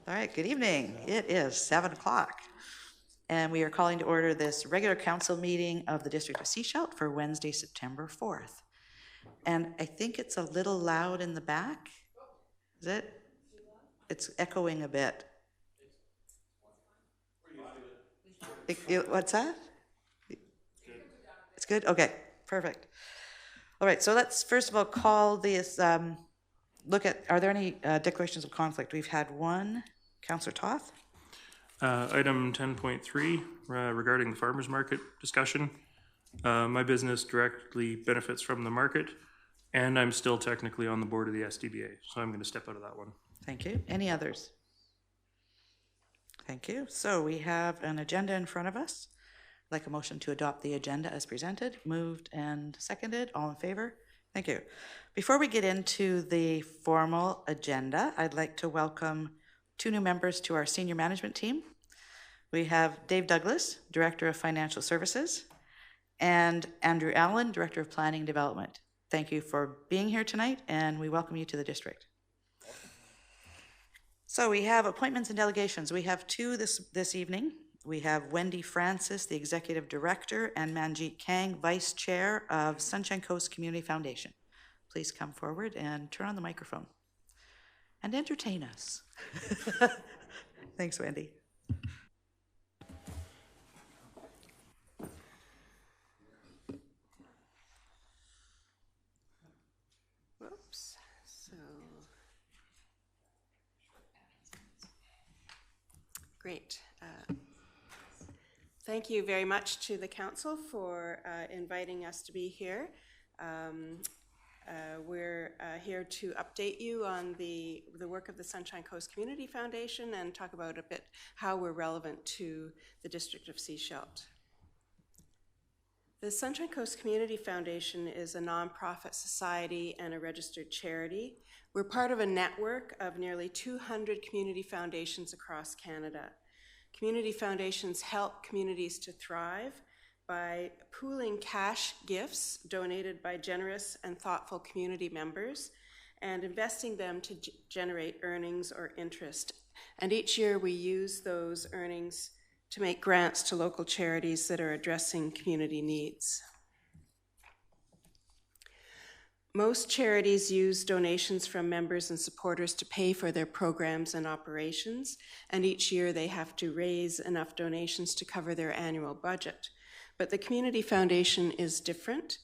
All right, good evening. It is 7 o'clock, and we are calling to order this regular council meeting of the District of Sechelt for Wednesday, September 4th. And I think it's a little loud in the back. Is it? It's echoing a bit. What's that? It's good? Okay, perfect. All right, so let's first of all call this, look at, are there any declarations of conflict? We've had one. Councillor Toth? Item 10.3 regarding the farmers market discussion. My business directly benefits from the market, and I'm still technically on the board of the SDBA, so I'm going to step out of that one. Thank you. Any others? Thank you. So we have an agenda in front of us. I'd like a motion to adopt the agenda as presented. Moved and seconded. All in favor? Thank you. Before we get into the formal agenda, I'd like to welcome 2 new members to our senior management team. We have Dave Douglas, Director of Financial Services, and Andrew Allen, Director of Planning and Development. Thank you for being here tonight, and we welcome you to the district. So we have appointments and delegations. We have 2 this evening. We have Wendy Francis, the Executive Director, and Manjeet Kang, Vice Chair of Sunshine Coast Community Foundation. Please come forward and turn on the microphone and entertain us. Thanks, Wendy. Whoops. Great. Thank you very much to the council for inviting us to be here. We're here to update you on the work of the Sunshine Coast Community Foundation and talk about a bit how we're relevant to the District of Sechelt. The Sunshine Coast Community Foundation is a nonprofit society and a registered charity. We're part of a network of nearly 200 community foundations across Canada. Community foundations help communities to thrive by pooling cash gifts donated by generous and thoughtful community members and investing them to generate earnings or interest. And each year we use those earnings to make grants to local charities that are addressing community needs. Most charities use donations from members and supporters to pay for their programs and operations, and each year they have to raise enough donations to cover their annual budget. But the Community Foundation is different.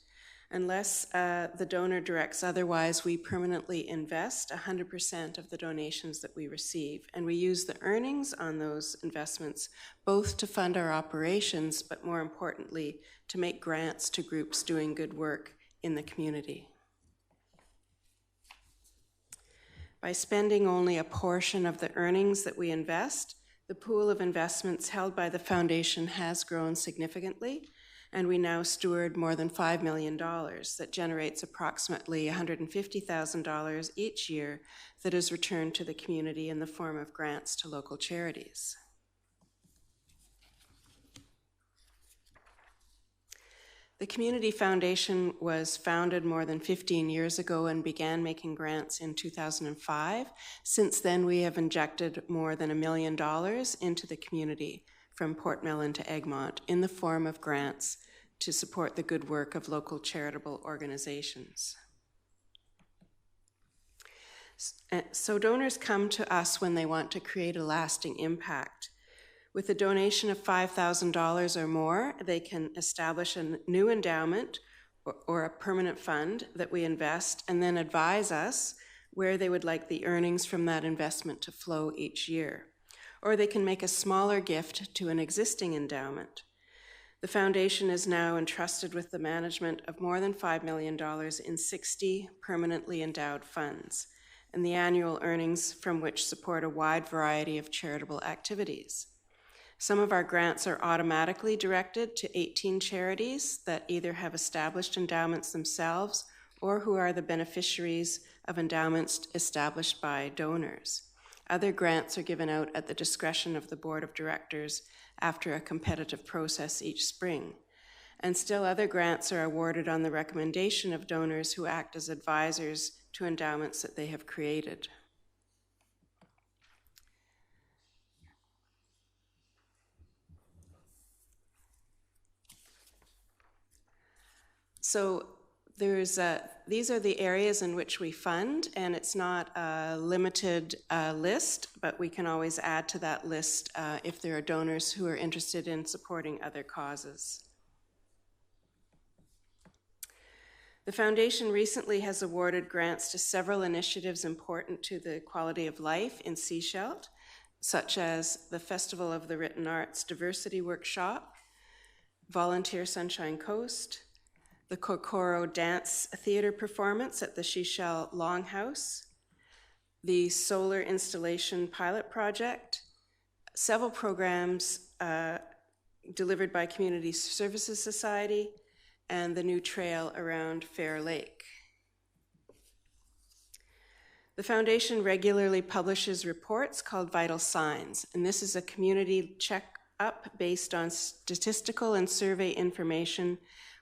Unless the donor directs otherwise, we permanently invest 100% of the donations that we receive, and we use the earnings on those investments both to fund our operations, but more importantly, to make grants to groups doing good work in the community. By spending only a portion of the earnings that we invest, the pool of investments held by the foundation has grown significantly, and we now steward more than $5 million that generates approximately $150,000 each year that is returned to the community in the form of grants to local charities. The Community Foundation was founded more than 15 years ago and began making grants in 2005. Since then, we have injected more than $1 million into the community from Portmelon to Egmont in the form of grants to support the good work of local charitable organizations. So donors come to us when they want to create a lasting impact. With a donation of $5,000 or more, they can establish a new endowment or a permanent fund that we invest and then advise us where they would like the earnings from that investment to flow each year. Or they can make a smaller gift to an existing endowment. The foundation is now entrusted with the management of more than $5 million in 60 permanently endowed funds, and the annual earnings from which support a wide variety of charitable activities. Some of our grants are automatically directed to 18 charities that either have established endowments themselves or who are the beneficiaries of endowments established by donors. Other grants are given out at the discretion of the board of directors after a competitive process each spring. And still other grants are awarded on the recommendation of donors who act as advisors to endowments that they have created. So these are the areas in which we fund, and it's not a limited list, but we can always add to that list if there are donors who are interested in supporting other causes. The Foundation recently has awarded grants to several initiatives important to the quality of life in Sechelt, such as the Festival of the Written Arts Diversity Workshop, Volunteer Sunshine Coast, the Kokoro Dance Theater performance at the Sechelt Longhouse, the Solar Installation Pilot Project, several programs delivered by Community Services Society, and the new trail around Fair Lake. The Foundation regularly publishes reports called Vital Signs, and this is a community check-up based on statistical and survey information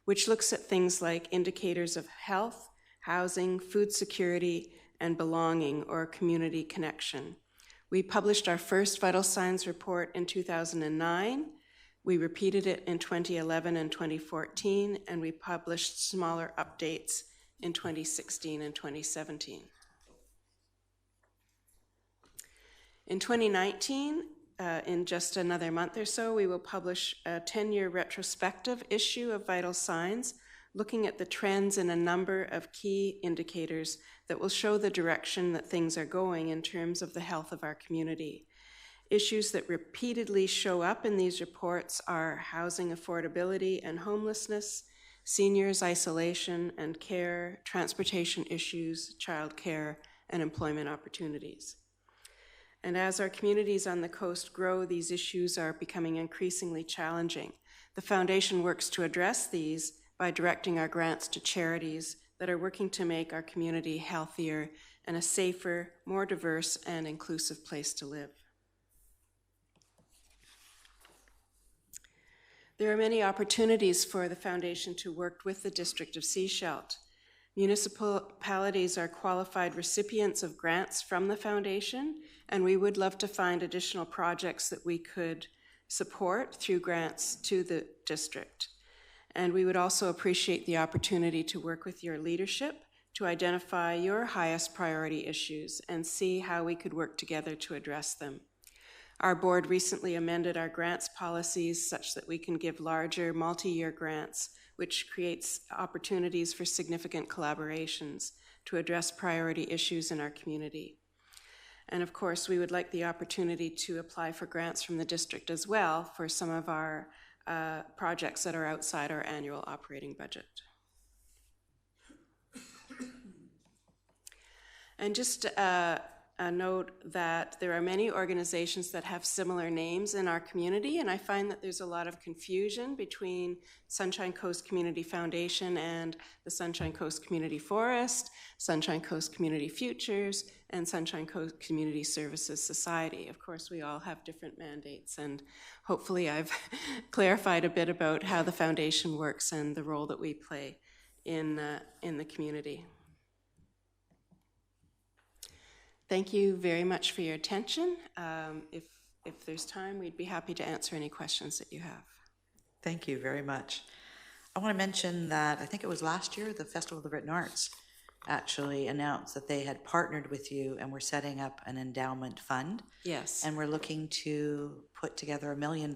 which looks at things like indicators of health, housing, food security, and belonging or community connection. We published our first Vital Signs report in 2009. We repeated it in 2011 and 2014, and we published smaller updates in 2016 and 2017. In 2019, in just another month or so, we will publish a 10-year retrospective issue of Vital Signs, looking at the trends in a number of key indicators that will show the direction that things are going in terms of the health of our community. Issues that repeatedly show up in these reports are housing affordability and homelessness, seniors' isolation and care, transportation issues, childcare, and employment opportunities. And as our communities on the coast grow, these issues are becoming increasingly challenging. The Foundation works to address these by directing our grants to charities that are working to make our community healthier and a safer, more diverse, and inclusive place to live. There are many opportunities for the Foundation to work with the District of Sechelt. Municipalities are qualified recipients of grants from the Foundation, and we would love to find additional projects that we could support through grants to the district. And we would also appreciate the opportunity to work with your leadership to identify your highest priority issues and see how we could work together to address them. Our board recently amended our grants policies such that we can give larger multi-year grants, which creates opportunities for significant collaborations to address priority issues in our community. And of course, we would like the opportunity to apply for grants from the district as well for some of our projects that are outside our annual operating budget. And just a note that there are many organizations that have similar names in our community, and I find that there's a lot of confusion between Sunshine Coast Community Foundation and the Sunshine Coast Community Forest, Sunshine Coast Community Futures, and Sunshine Coast Community Services Society. Of course, we all have different mandates, and hopefully I've clarified a bit about how the Foundation works and the role that we play in the community. Thank you very much for your attention. If there's time, we'd be happy to answer any questions that you have. Thank you very much. I want to mention that I think it was last year, the Festival of the Written Arts actually announced that they had partnered with you and were setting up an endowment fund. Yes. And we're looking to put together $1 million.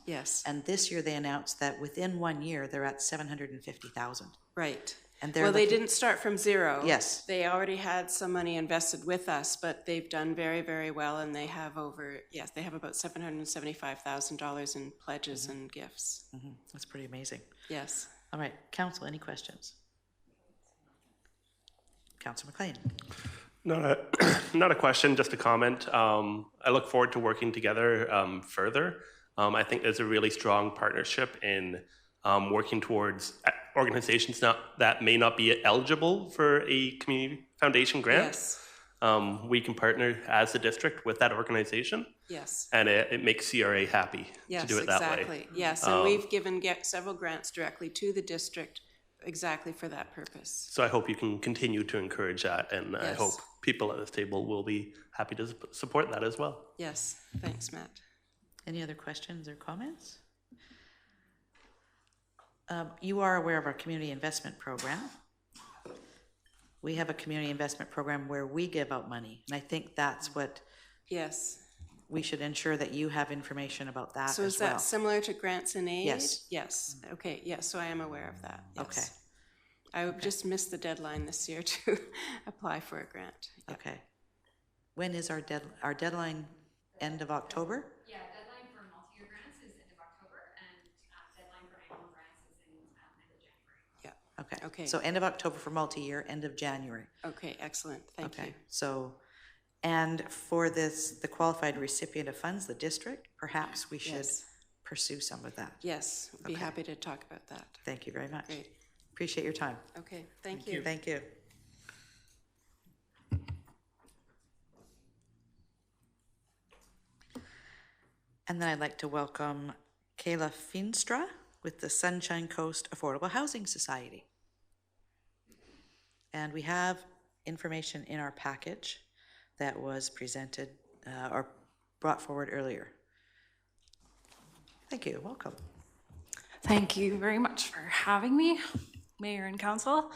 Yes. And this year they announced that within 1 year, they're at $750,000. Right. And they didn't start from zero. Yes. They already had some money invested with us, but they've done very, very well, and they have they have about $775,000 in pledges and gifts. Mm-hmm. That's pretty amazing. Yes. All right, Council, any questions? Councilor McLean. Not a question, just a comment. I look forward to working together further. I think there's a really strong partnership in working towards organizations that may not be eligible for a community foundation grant. Yes. We can partner as a district with that organization. Yes. And it makes CRA happy to do it that way. Exactly. Yes, and we've given several grants directly to the district exactly for that purpose. So I hope you can continue to encourage that, and Yes. I hope people at this table will be happy to support that as well. Yes. Thanks, Matt. Any other questions or comments? You are aware of our community investment program. We have a community investment program where we give out money, and I think that's what Yes. we should ensure that you have information about that So as is well. that similar to grants and aid? Yes. Yes. Okay, yes, so I am aware of that. Yes. Okay. I just missed the deadline this year to apply for a grant. Yep. Okay. When is our deadline? End of October? Yeah, deadline for multi-year grants is end of October, and deadline for annual grants is in end of January. Yeah. Okay. Okay. So end of October for multi-year, end of January. Okay, excellent. Thank Okay. you. So, and for this, the qualified recipient of funds, the district, perhaps we should Yes. pursue some of that. Yes, be Okay. happy to talk about that. Thank you very much. Great. Appreciate your time. Okay, thank you. Thank you. And then I'd like to welcome Kayla Finstra with the Sunshine Coast Affordable Housing Society. And we have information in our package that was presented or brought forward earlier. Thank you. Welcome. Thank you very much for having me, Mayor and Council.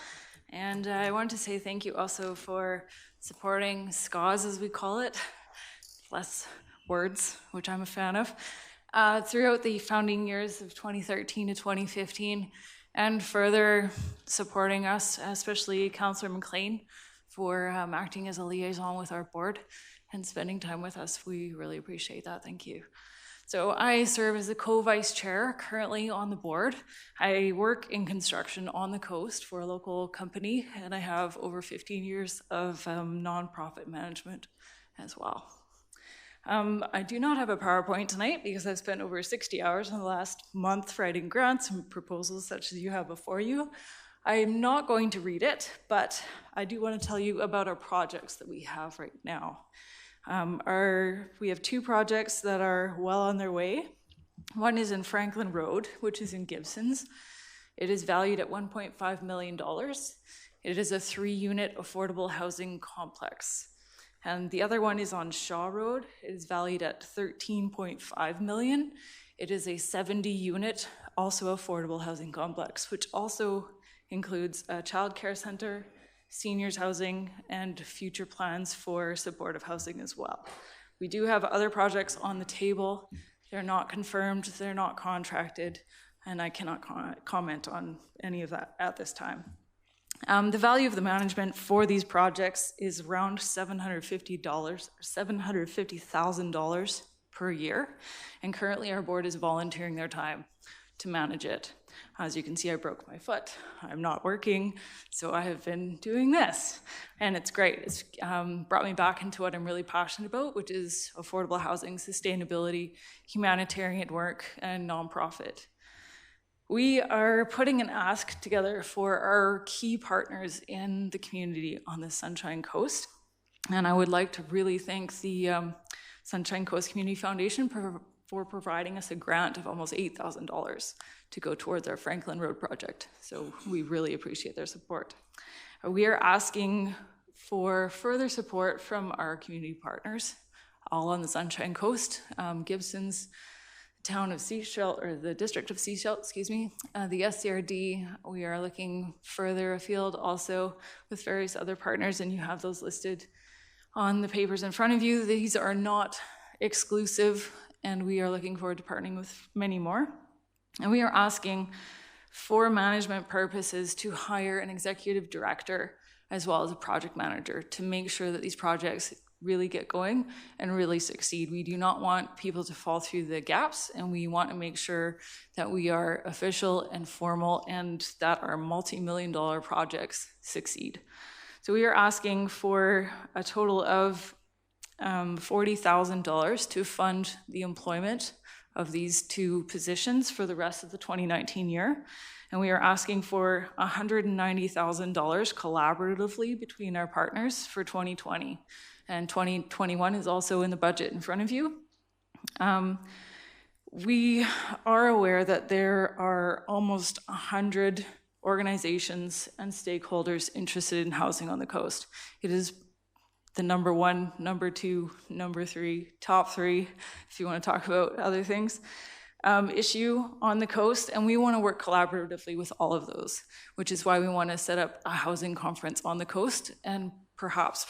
And I want to say thank you also for supporting SCAWS, as we call it, less words, which I'm a fan of, throughout the founding years of 2013 to 2015, and further supporting us, especially Councillor McLean, for acting as a liaison with our board and spending time with us. We really appreciate that. Thank you. So I serve as the co-vice chair currently on the board. I work in construction on the coast for a local company, and I have over 15 years of nonprofit management as well. I do not have a PowerPoint tonight because I've spent over 60 hours in the last month writing grants and proposals such as you have before you. I'm not going to read it, but I do want to tell you about our projects that we have right now. We have two projects that are well on their way. One is in Franklin Road, which is in Gibsons. It is valued at $1.5 million. It is a 3-unit affordable housing complex. And the other one is on Shaw Road. It is valued at $13.5 million. It is a 70-unit, also affordable housing complex, which also includes a child care center, seniors housing, and future plans for supportive housing as well. We do have other projects on the table. They're not confirmed, they're not contracted, and I cannot comment on any of that at this time. The value of the management for these projects is around $750,000 per year, and currently our board is volunteering their time to manage it. As you can see, I broke my foot. I'm not working, so I have been doing this, and it's great. It's brought me back into what I'm really passionate about, which is affordable housing, sustainability, humanitarian work, and nonprofit. We are putting an ask together for our key partners in the community on the Sunshine Coast, and I would like to really thank the Sunshine Coast Community Foundation for providing us a grant of almost $8,000 to go towards our Franklin Road project. So we really appreciate their support. We are asking for further support from our community partners, all on the Sunshine Coast, Gibsons, the town of Sechelt, or the district of Sechelt, excuse me, the SCRD. We are looking further afield also with various other partners, and you have those listed on the papers in front of you. These are not exclusive, and we are looking forward to partnering with many more. And we are asking for management purposes to hire an executive director as well as a project manager to make sure that these projects really get going and really succeed. We do not want people to fall through the gaps, and we want to make sure that we are official and formal and that our multi-million-dollar projects succeed. So we are asking for a total of $40,000 to fund the employment of these two positions for the rest of the 2019 year. And we are asking for $190,000 collaboratively between our partners for 2020. And 2021 is also in the budget in front of you. We are aware that there are almost 100 organizations and stakeholders interested in housing on the coast. It is the number one, number two, number three, top three, if you want to talk about other things, issue on the coast, and we want to work collaboratively with all of those, which is why we want to set up a housing conference on the coast and perhaps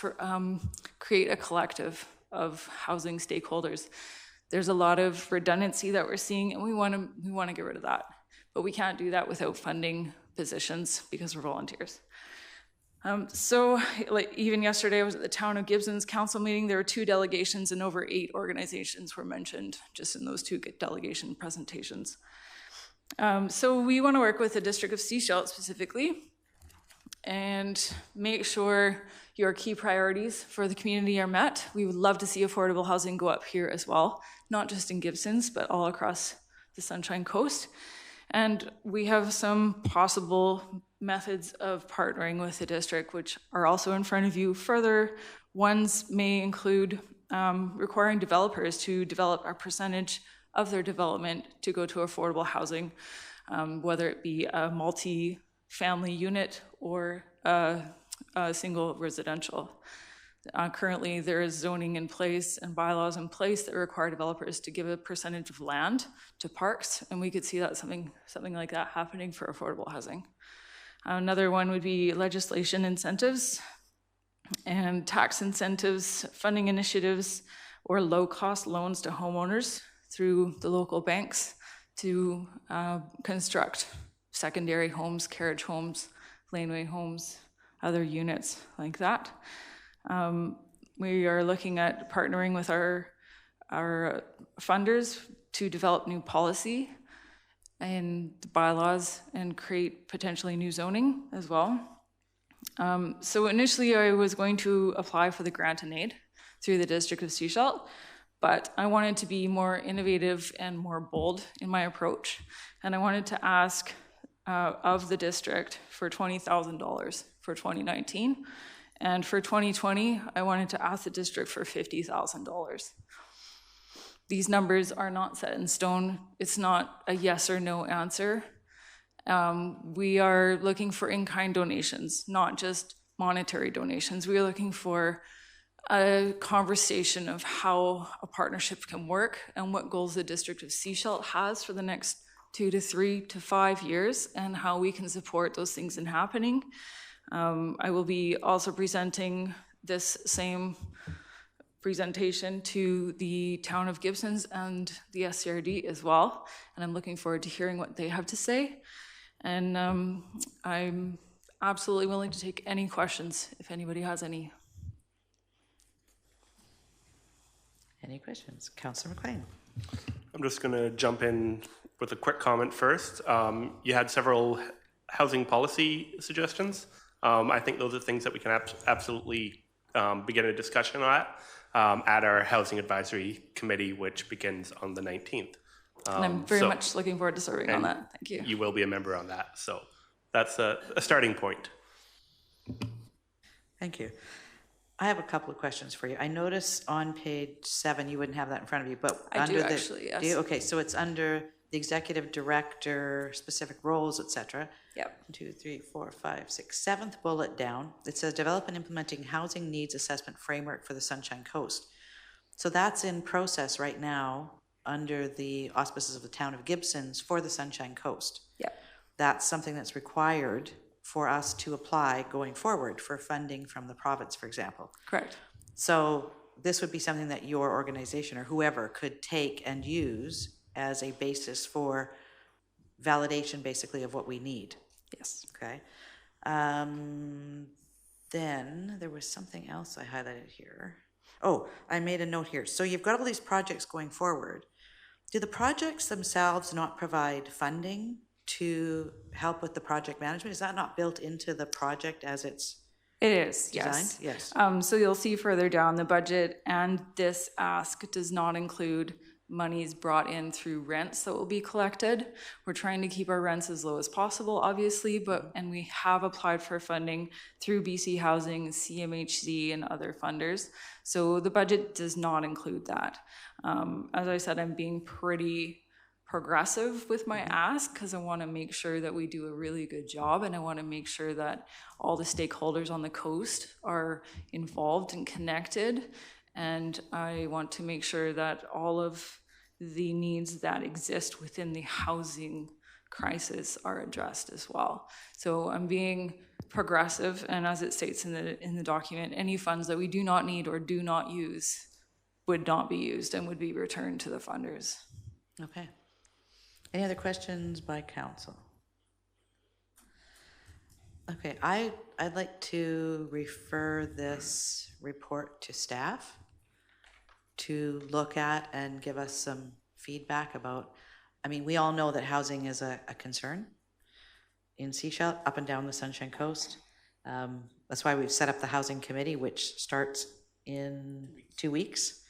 create a collective of housing stakeholders. There's a lot of redundancy that we're seeing, and we want to get rid of that. But we can't do that without funding positions because we're volunteers. So like even yesterday, I was at the Town of Gibson's council meeting. There were 2 delegations and over 8 organizations were mentioned just in those 2 delegation presentations. So we want to work with the District of Sechelt specifically and make sure your key priorities for the community are met. We would love to see affordable housing go up here as well, not just in Gibson's, but all across the Sunshine Coast. And we have some possible methods of partnering with the district, which are also in front of you. Further ones may include requiring developers to develop a percentage of their development to go to affordable housing, whether it be a multi-family unit or a single residential. Currently, there is zoning in place and bylaws in place that require developers to give a percentage of land to parks, and we could see that something like that happening for affordable housing. Another one would be legislation incentives and tax incentives, funding initiatives, or low-cost loans to homeowners through the local banks to construct secondary homes, carriage homes, laneway homes, other units like that. We are looking at partnering with our funders to develop new policy and the bylaws and create potentially new zoning as well. So initially I was going to apply for the grant and aid through the District of Sechelt, but I wanted to be more innovative and more bold in my approach. And I wanted to ask of the district for $20,000 for 2019. And for 2020, I wanted to ask the district for $50,000. These numbers are not set in stone. It's not a yes or no answer. We are looking for in-kind donations, not just monetary donations. We are looking for a conversation of how a partnership can work and what goals the District of Sechelt has for the next 2 to 3 to 5 years and how we can support those things in happening. I will be also presenting this same presentation to the Town of Gibson's and the SCRD as well, and I'm looking forward to hearing what they have to say. And I'm absolutely willing to take any questions if anybody has any. Any questions? Councillor McLean. I'm just going to jump in with a quick comment first. You had several housing policy suggestions. I think those are things that we can absolutely begin a discussion at our Housing Advisory Committee, which begins on the 19th. And I'm very much looking forward to serving on that. Thank you. You will be a member on that. So that's a starting point. Thank you. I have a couple of questions for you. I notice on page 7, you wouldn't have that in front of you, but I under do the, actually, yes. do you? Okay, so it's under the executive director, specific roles, etc. Yep. 1, 2, 3, 4, 5, 6, 7th bullet down. It says develop and implementing housing needs assessment framework for the Sunshine Coast. So that's in process right now under the auspices of the Town of Gibson's for the Sunshine Coast. Yep. That's something that's required for us to apply going forward for funding from the province, for example. Correct. So this would be something that your organization or whoever could take and use as a basis for validation, basically, of what we need. Yes. Okay. Then there was something else I highlighted here. Oh, I made a note here. So you've got all these projects going forward. Do the projects themselves not provide funding to help with the project management? Is that not built into the project as it's It is, designed? yes. Yes. So you'll see further down the budget, and this ask does not include monies brought in through rents that will be collected. We're trying to keep our rents as low as possible, obviously, and we have applied for funding through BC Housing, CMHC, and other funders. So the budget does not include that. As I said, I'm being pretty progressive with my ask because I want to make sure that we do a really good job, and I want to make sure that all the stakeholders on the coast are involved and connected, and I want to make sure that all of the needs that exist within the housing crisis are addressed as well. So I'm being progressive, and as it states in the document, any funds that we do not need or do not use would not be used and would be returned to the funders. Okay. Any other questions by council? Okay, I'd like to refer this report to staff to look at and give us some feedback about, I mean, we all know that housing is a concern in Sechelt, up and down the Sunshine Coast. That's why we've set up the housing committee, which starts in 2 weeks,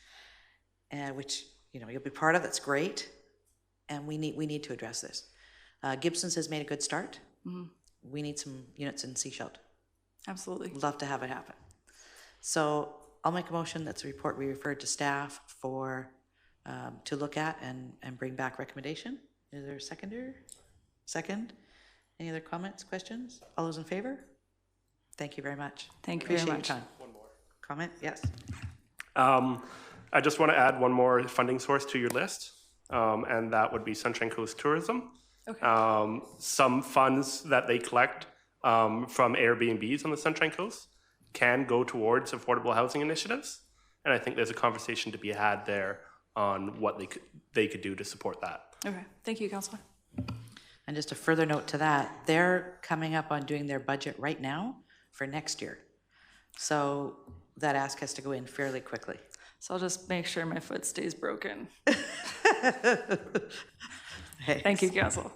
and which, you know, you'll be part of. That's great, and we need to address this. Gibson's has made a good start. Mm-hmm. We need some units in Sechelt. Absolutely. Love to have it happen. So I'll make a motion that's a report we referred to staff for to look at and bring back recommendation. Is there a seconder? Second? Any other comments, questions? All those in favor? Thank you very much. Thank you Appreciate very much. your time. One more. Comment? Yes. I just want to add one more funding source to your list, and that would be Sunshine Coast Tourism. Okay. Some funds that they collect from Airbnbs on the Sunshine Coast can go towards affordable housing initiatives, and I think there's a conversation to be had there on what they could do to support that. Okay, thank you, Councillor. And just a further note to that, they're coming up on doing their budget right now for next year. So that ask has to go in fairly quickly. So I'll just make sure my foot stays broken. Hey. Thank you, Council.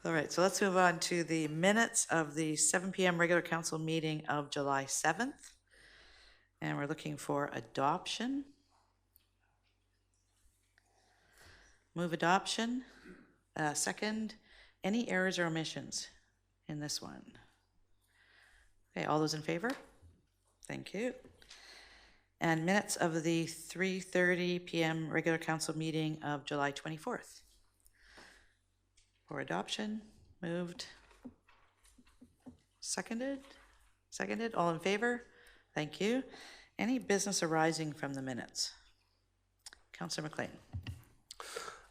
All right, so let's move on to the minutes of the 7 p.m. regular council meeting of July 7th. And we're looking for adoption. Move adoption. Second, any errors or omissions in this one? Okay, all those in favor? Thank you. And minutes of the 3:30 p.m. regular council meeting of July 24th. For adoption, moved. Seconded? Seconded, all in favor? Thank you. Any business arising from the minutes? Councillor McLean.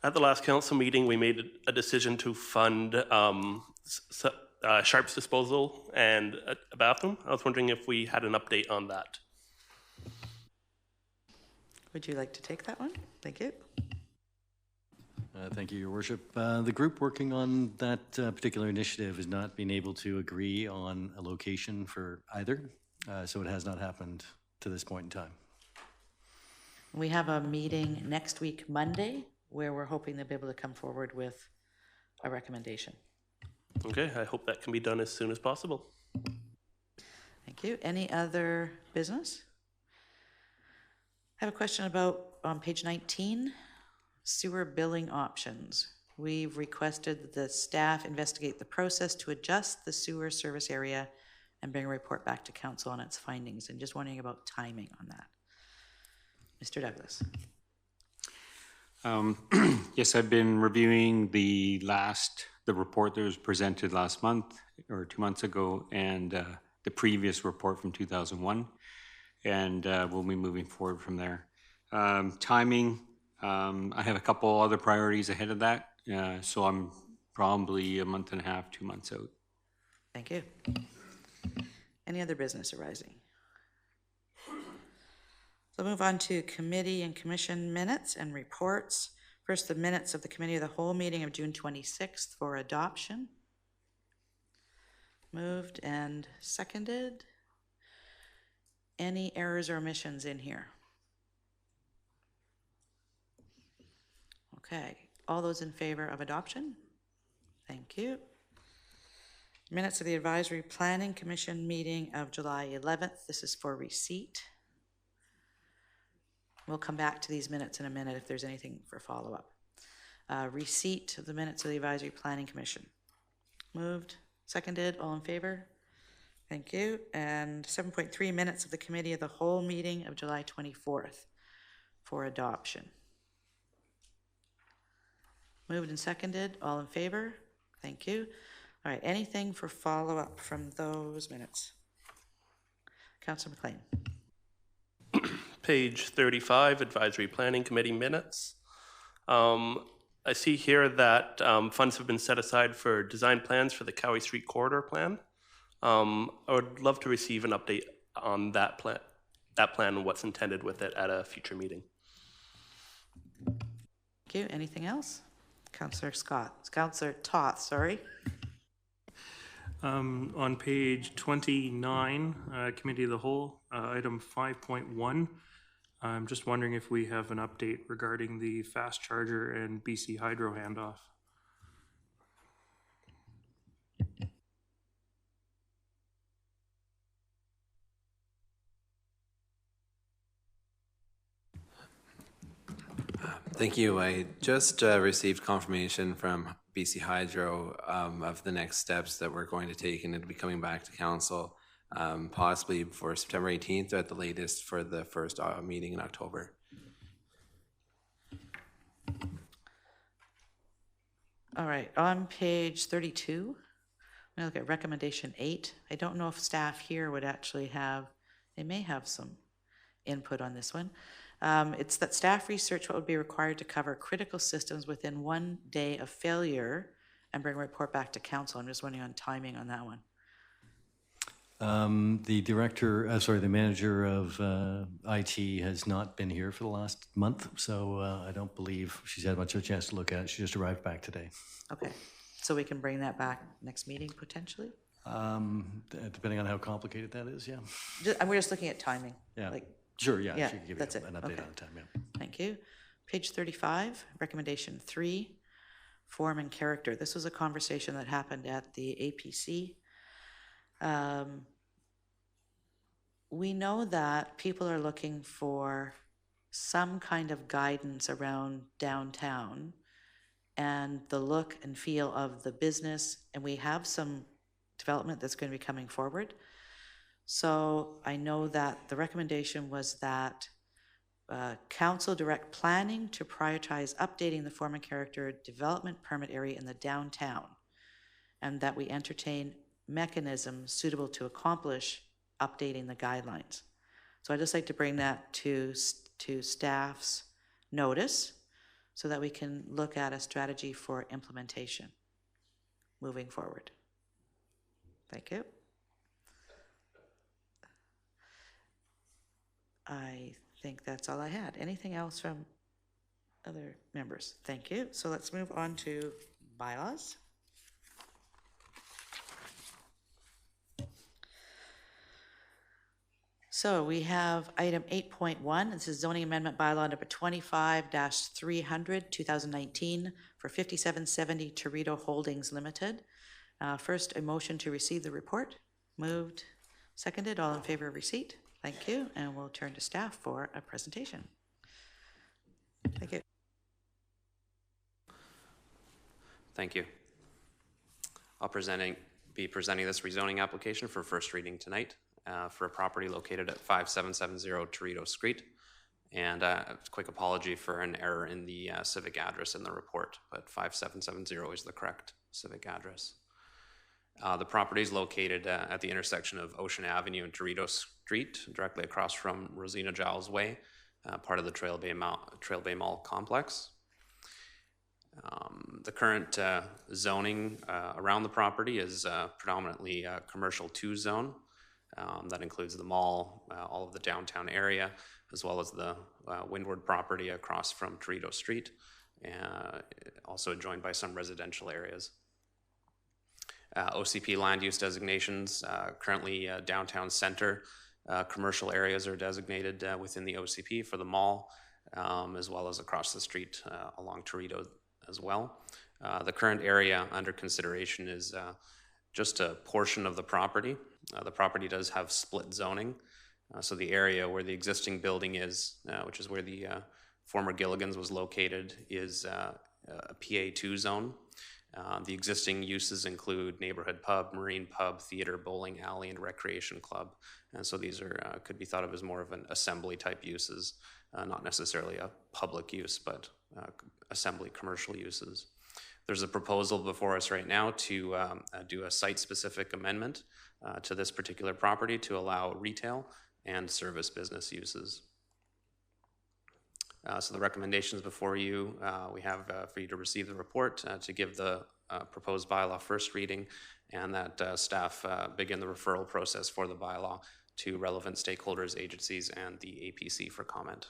At the last council meeting, we made a decision to fund Sharp's disposal and a bathroom. I was wondering if we had an update on that. Would you like to take that one? Thank you. Thank you, Your Worship. The group working on that particular initiative has not been able to agree on a location for either, so it has not happened to this point in time. We have a meeting next week, Monday, where we're hoping they'll be able to come forward with a recommendation. Okay, I hope that can be done as soon as possible. Thank you. Any other business? I have a question about on page 19, sewer billing options. We've requested that the staff investigate the process to adjust the sewer service area and bring a report back to council on its findings, and just wondering about timing on that. Mr. Douglas. Yes, I've been reviewing the report that was presented last month or 2 months ago, and the previous report from 2001, and we'll be moving forward from there. Timing, I have a couple other priorities ahead of that, so I'm probably a month and a half, 2 months out. Thank you. Any other business arising? So move on to committee and commission minutes and reports. First, the minutes of the committee of the whole meeting of June 26th for adoption. Moved and seconded. Any errors or omissions in here? Okay, all those in favor of adoption? Thank you. Minutes of the Advisory Planning Commission meeting of July 11th. This is for receipt. We'll come back to these minutes in a minute if there's anything for follow-up. Receipt of the minutes of the Advisory Planning Commission. Moved, seconded, all in favor? Thank you. And 7.3 minutes of the Committee of the Whole meeting of July 24th for adoption. Moved and seconded, all in favor? Thank you. All right, anything for follow-up from those minutes? Councillor McLean. Page 35, Advisory Planning Committee minutes. I see here that funds have been set aside for design plans for the Cowie Street Corridor Plan. I would love to receive an update on that plan and what's intended with it at a future meeting. Thank you. Anything else? Councillor Toth, sorry. On page 29, Committee of the Whole, item 5.1, I'm just wondering if we have an update regarding the fast charger and BC Hydro handoff. Thank you. I just received confirmation from BC Hydro of the next steps that we're going to take, and it'll be coming back to council possibly for September 18th or at the latest for the first meeting in October. All right, on page 32, I'm gonna look at recommendation 8. I don't know if staff here would actually have, they may have some input on this one. It's that staff research what would be required to cover critical systems within 1 day of failure and bring a report back to council. I'm just wondering on timing on that one. The manager of IT has not been here for the last month, so I don't believe she's had much of a chance to look at it. She just arrived back today. Okay, so we can bring that back next meeting potentially? Depending on how complicated that is, yeah. We're just looking at timing. Yeah. Like, Sure, yeah, yeah, she can give that's you it. an update Okay. on the time, yeah. Thank you. Page 35, recommendation 3, form and character. This was a conversation that happened at the APC. We know that people are looking for some kind of guidance around downtown and the look and feel of the business, and we have some development that's going to be coming forward. So I know that the recommendation was that council direct planning to prioritize updating the form and character development permit area in the downtown, and that we entertain mechanisms suitable to accomplish updating the guidelines. So I'd just like to bring that to staff's notice so that we can look at a strategy for implementation moving forward. Thank you. I think that's all I had. Anything else from other members? Thank you. So let's move on to bylaws. So we have item 8.1. This is zoning amendment bylaw number 25-300, 2019 for 5770 Torito Holdings Limited. First, a motion to receive the report. Moved, seconded. All in favor of receipt? Thank you, and we'll turn to staff for a presentation. Thank you. Thank you. I'll be presenting this rezoning application for first reading tonight for a property located at 5770 Torito Street. And a quick apology for an error in the civic address in the report, but 5770 is the correct civic address. The property is located at the intersection of Ocean Avenue and Torito Street, directly across from Rosina Giles Way, part of the Trail Bay Mall complex. The current zoning around the property is predominantly a commercial 2 zone. That includes the mall, all of the downtown area, as well as the Windward property across from Torito Street, also adjoined by some residential areas. OCP land use designations, currently downtown center, commercial areas are designated within the OCP for the mall, as well as across the street along Torito as well. The current area under consideration is just a portion of the property. The property does have split zoning. So the area where the existing building is, which is where the former Gilligan's was located, is a PA2 zone. The existing uses include neighborhood pub, marine pub, theater, bowling alley, and recreation club. And so these are could be thought of as more of an assembly type uses, not necessarily a public use, but assembly commercial uses. There's a proposal before us right now to do a site-specific amendment to this particular property to allow retail and service business uses. So the recommendations before you, we have for you to receive the report, to give the proposed bylaw first reading, and that staff begin the referral process for the bylaw to relevant stakeholders, agencies, and the APC for comment.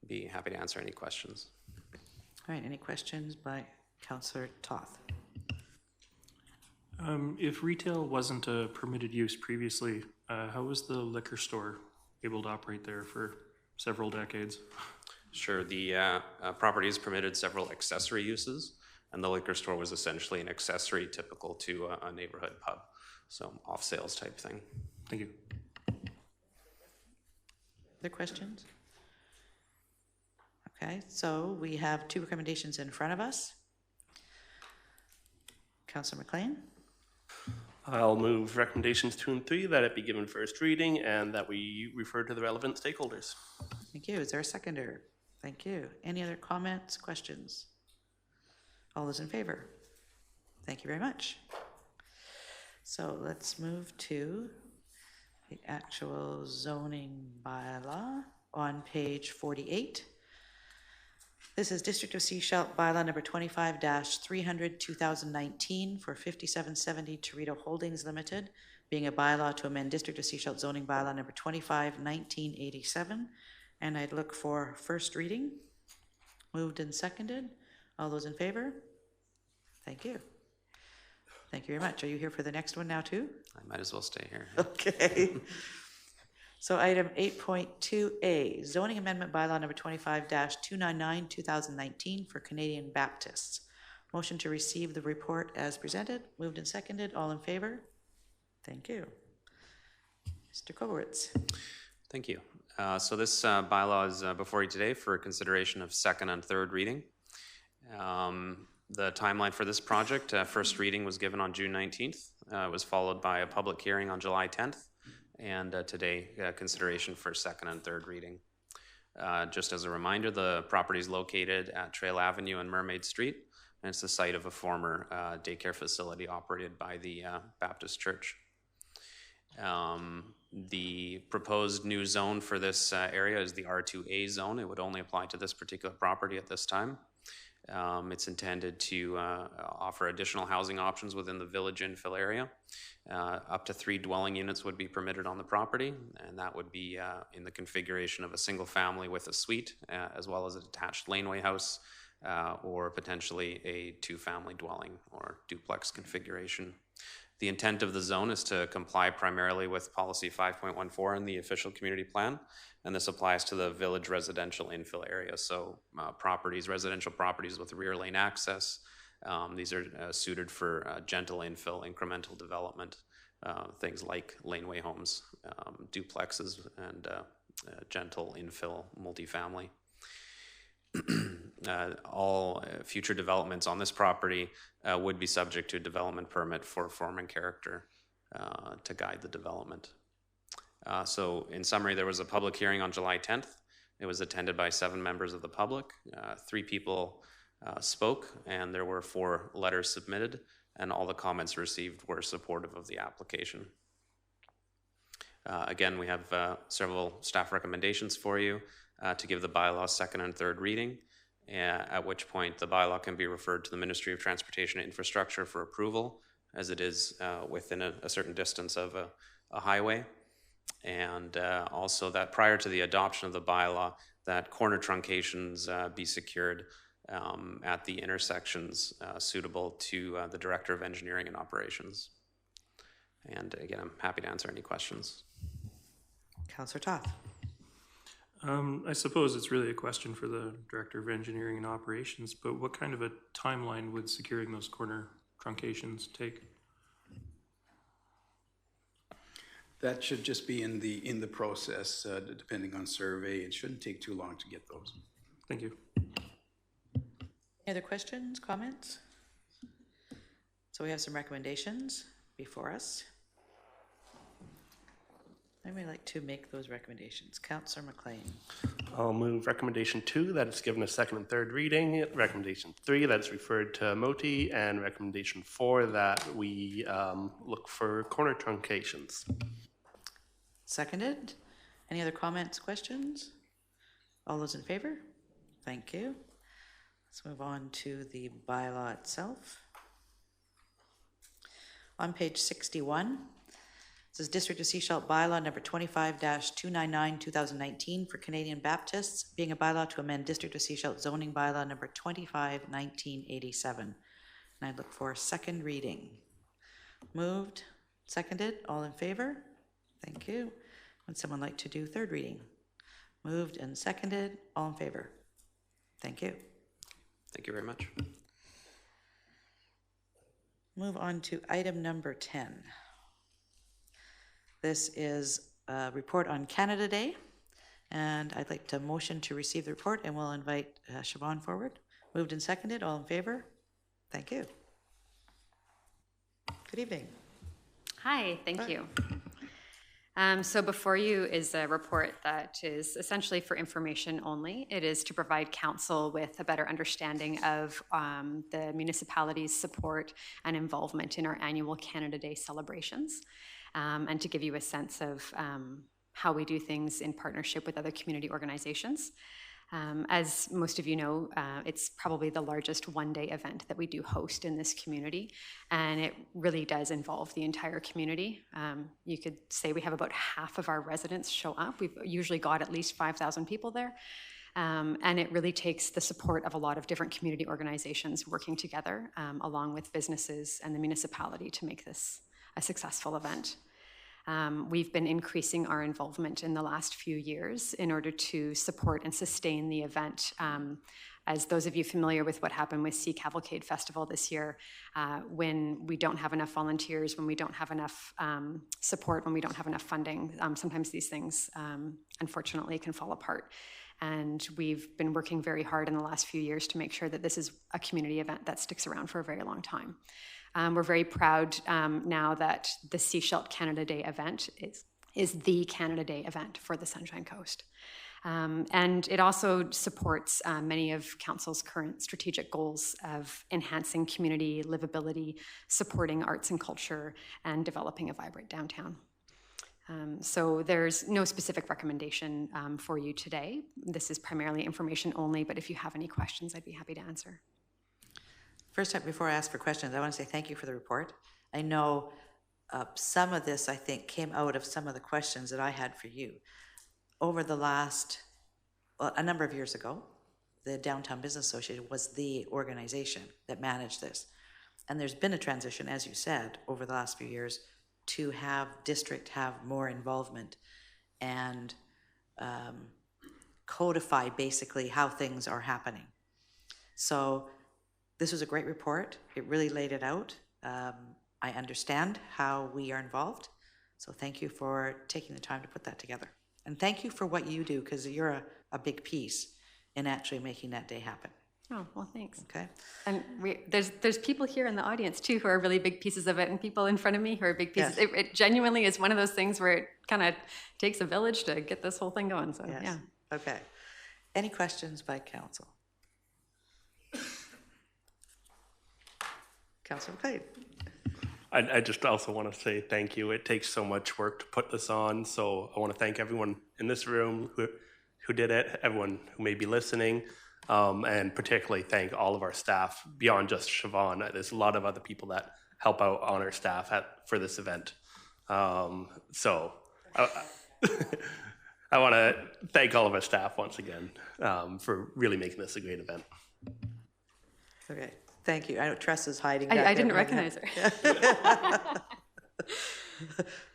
Be happy to answer any questions. All right, any questions by Councillor Toth? If retail wasn't a permitted use previously, how was the liquor store able to operate there for several decades? Sure, the property has permitted several accessory uses, and the liquor store was essentially an accessory typical to a neighborhood pub, so off-sales type thing. Thank you. Other questions? Okay, so we have two recommendations in front of us. Councillor McLean? I'll move recommendations 2 and 3, that it be given first reading and that we refer to the relevant stakeholders. Thank you. Is there a seconder? Thank you. Any other comments, questions? All those in favor? Thank you very much. So let's move to the actual zoning bylaw on page 48. This is District of Sechelt bylaw number 25-300-2019 for 5770 Torito Holdings Limited, being a bylaw to amend District of Sechelt zoning bylaw number 25-1987. And I'd look for first reading. Moved and seconded. All those in favor? Thank you. Thank you very much. Are you here for the next one now too? I might as well stay here. Okay. So item 8.2A, zoning amendment bylaw number 25-299-2019 for Canadian Baptists. Motion to receive the report as presented. Moved and seconded. All in favor? Thank you. Mr. Kobowitz. Thank you. So this bylaw is before you today for consideration of second and third reading. The timeline for this project, first reading was given on June 19th. It was followed by a public hearing on July 10th. And today, consideration for second and third reading. Just as a reminder, the property is located at Trail Avenue and Mermaid Street, and it's the site of a former daycare facility operated by the Baptist Church. The proposed new zone for this area is the R2A zone. It would only apply to this particular property at this time. It's intended to offer additional housing options within the village infill area. Up to 3 dwelling units would be permitted on the property, and that would be in the configuration of a single family with a suite, as well as a detached laneway house, or potentially a 2-family dwelling or duplex configuration. The intent of the zone is to comply primarily with policy 5.14 in the official community plan, and this applies to the village residential infill area. So residential properties with rear lane access, these are suited for gentle infill, incremental development, things like laneway homes, duplexes, and gentle infill multifamily. All future developments on this property would be subject to a development permit for form and character to guide the development. So in summary, there was a public hearing on July 10th. It was attended by 7 members of the public. 3 people spoke, and there were 4 letters submitted, and all the comments received were supportive of the application. Again, we have several staff recommendations for you to give the bylaw second and third reading, at which point the bylaw can be referred to the Ministry of Transportation and Infrastructure for approval, as it is within a certain distance of a highway. And also that prior to the adoption of the bylaw, that corner truncations be secured at the intersections suitable to the Director of Engineering and Operations. And again, I'm happy to answer any questions. Councillor Toth. I suppose it's really a question for the Director of Engineering and Operations, but what kind of a timeline would securing those corner truncations take? That should just be in the process, depending on survey. It shouldn't take too long to get those. Thank you. Any other questions, comments? So we have some recommendations before us. I would like to make those recommendations. Councillor McLean. I'll move recommendation 2, that it's given a second and third reading. Recommendation 3, that it's referred to MOTI, and recommendation 4, that we look for corner truncations. Seconded. Any other comments, questions? All those in favor? Thank you. Let's move on to the bylaw itself. On page 61, it says District of Sechelt bylaw number 25-299, 2019 for Canadian Baptists, being a bylaw to amend District of Sechelt zoning bylaw number 25, 1987. And I look for a second reading. Moved, seconded, all in favor? Thank you. Would someone like to do third reading? Moved and seconded, all in favor? Thank you. Thank you very much. Move on to item number 10. This is a report on Canada Day, and I'd like to motion to receive the report, and we'll invite Siobhan forward. Moved and seconded, all in favor? Thank you. Good evening. Hi, thank you. So before you is a report that is essentially for information only. It is to provide council with a better understanding of the municipality's support and involvement in our annual Canada Day celebrations, and to give you a sense of how we do things in partnership with other community organizations. As most of you know, it's probably the largest one-day event that we do host in this community, and it really does involve the entire community. You could say we have about half of our residents show up. We've usually got at least 5,000 people there, and it really takes the support of a lot of different community organizations working together, along with businesses and the municipality to make this a successful event. We've been increasing our involvement in the last few years in order to support and sustain the event. As those of you familiar with what happened with Sea Cavalcade Festival this year, when we don't have enough volunteers, when we don't have enough support, when we don't have enough funding, sometimes these things, unfortunately, can fall apart. And we've been working very hard in the last few years to make sure that this is a community event that sticks around for a very long time. We're very proud now that the Sechelt Canada Day event is the Canada Day event for the Sunshine Coast. And it also supports many of Council's current strategic goals of enhancing community livability, supporting arts and culture, and developing a vibrant downtown. So there's no specific recommendation for you today. This is primarily information only, but if you have any questions, I'd be happy to answer. First time, before I ask for questions, I want to say thank you for the report. I know some of this, I think, came out of some of the questions that I had for you. Over the last, well, a number of years ago, the Downtown Business Association was the organization that managed this. And there's been a transition, as you said, over the last few years to have district have more involvement and codify basically how things are happening. So this was a great report. It really laid it out. I understand how we are involved. So thank you for taking the time to put that together. And thank you for what you do, because you're a big piece in actually making that day happen. Oh, well, thanks. Okay. And there's people here in the audience too who are really big pieces of it, and people in front of me who are big pieces. Yes. It genuinely is one of those things where it kind of takes a village to get this whole thing going. So yes. Yeah. Okay. Any questions by council? Councilor McLeod. I just also want to say thank you. It takes so much work to put this on, so I want to thank everyone in this room who did it, everyone who may be listening, and particularly thank all of our staff beyond just Siobhan. There's a lot of other people that help out on our staff for this event. So I want to thank all of our staff once again for really making this a great event. Okay. Thank you. I know Tress is hiding back I didn't recognize her.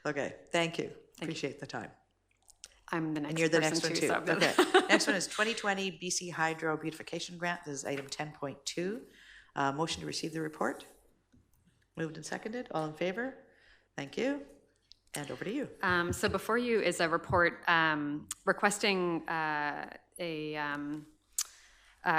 Okay. Thank you. Appreciate the time. I'm the next and you're the person next one too. So okay. Next one is 2020 BC Hydro Beautification Grant. This is item 10.2. Motion to receive the report. Moved and seconded. All in favor? Thank you. And over to you. So before you is a report requesting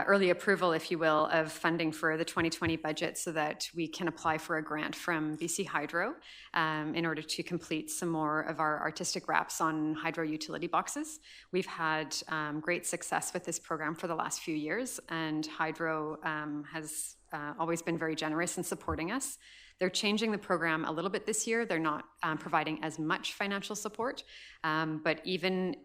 early approval, if you will, of funding for the 2020 budget so that we can apply for a grant from BC Hydro in order to complete some more of our artistic wraps on hydro utility boxes. We've had great success with this program for the last few years, and Hydro has always been very generous in supporting us. They're changing the program a little bit this year. They're not providing as much financial support, but even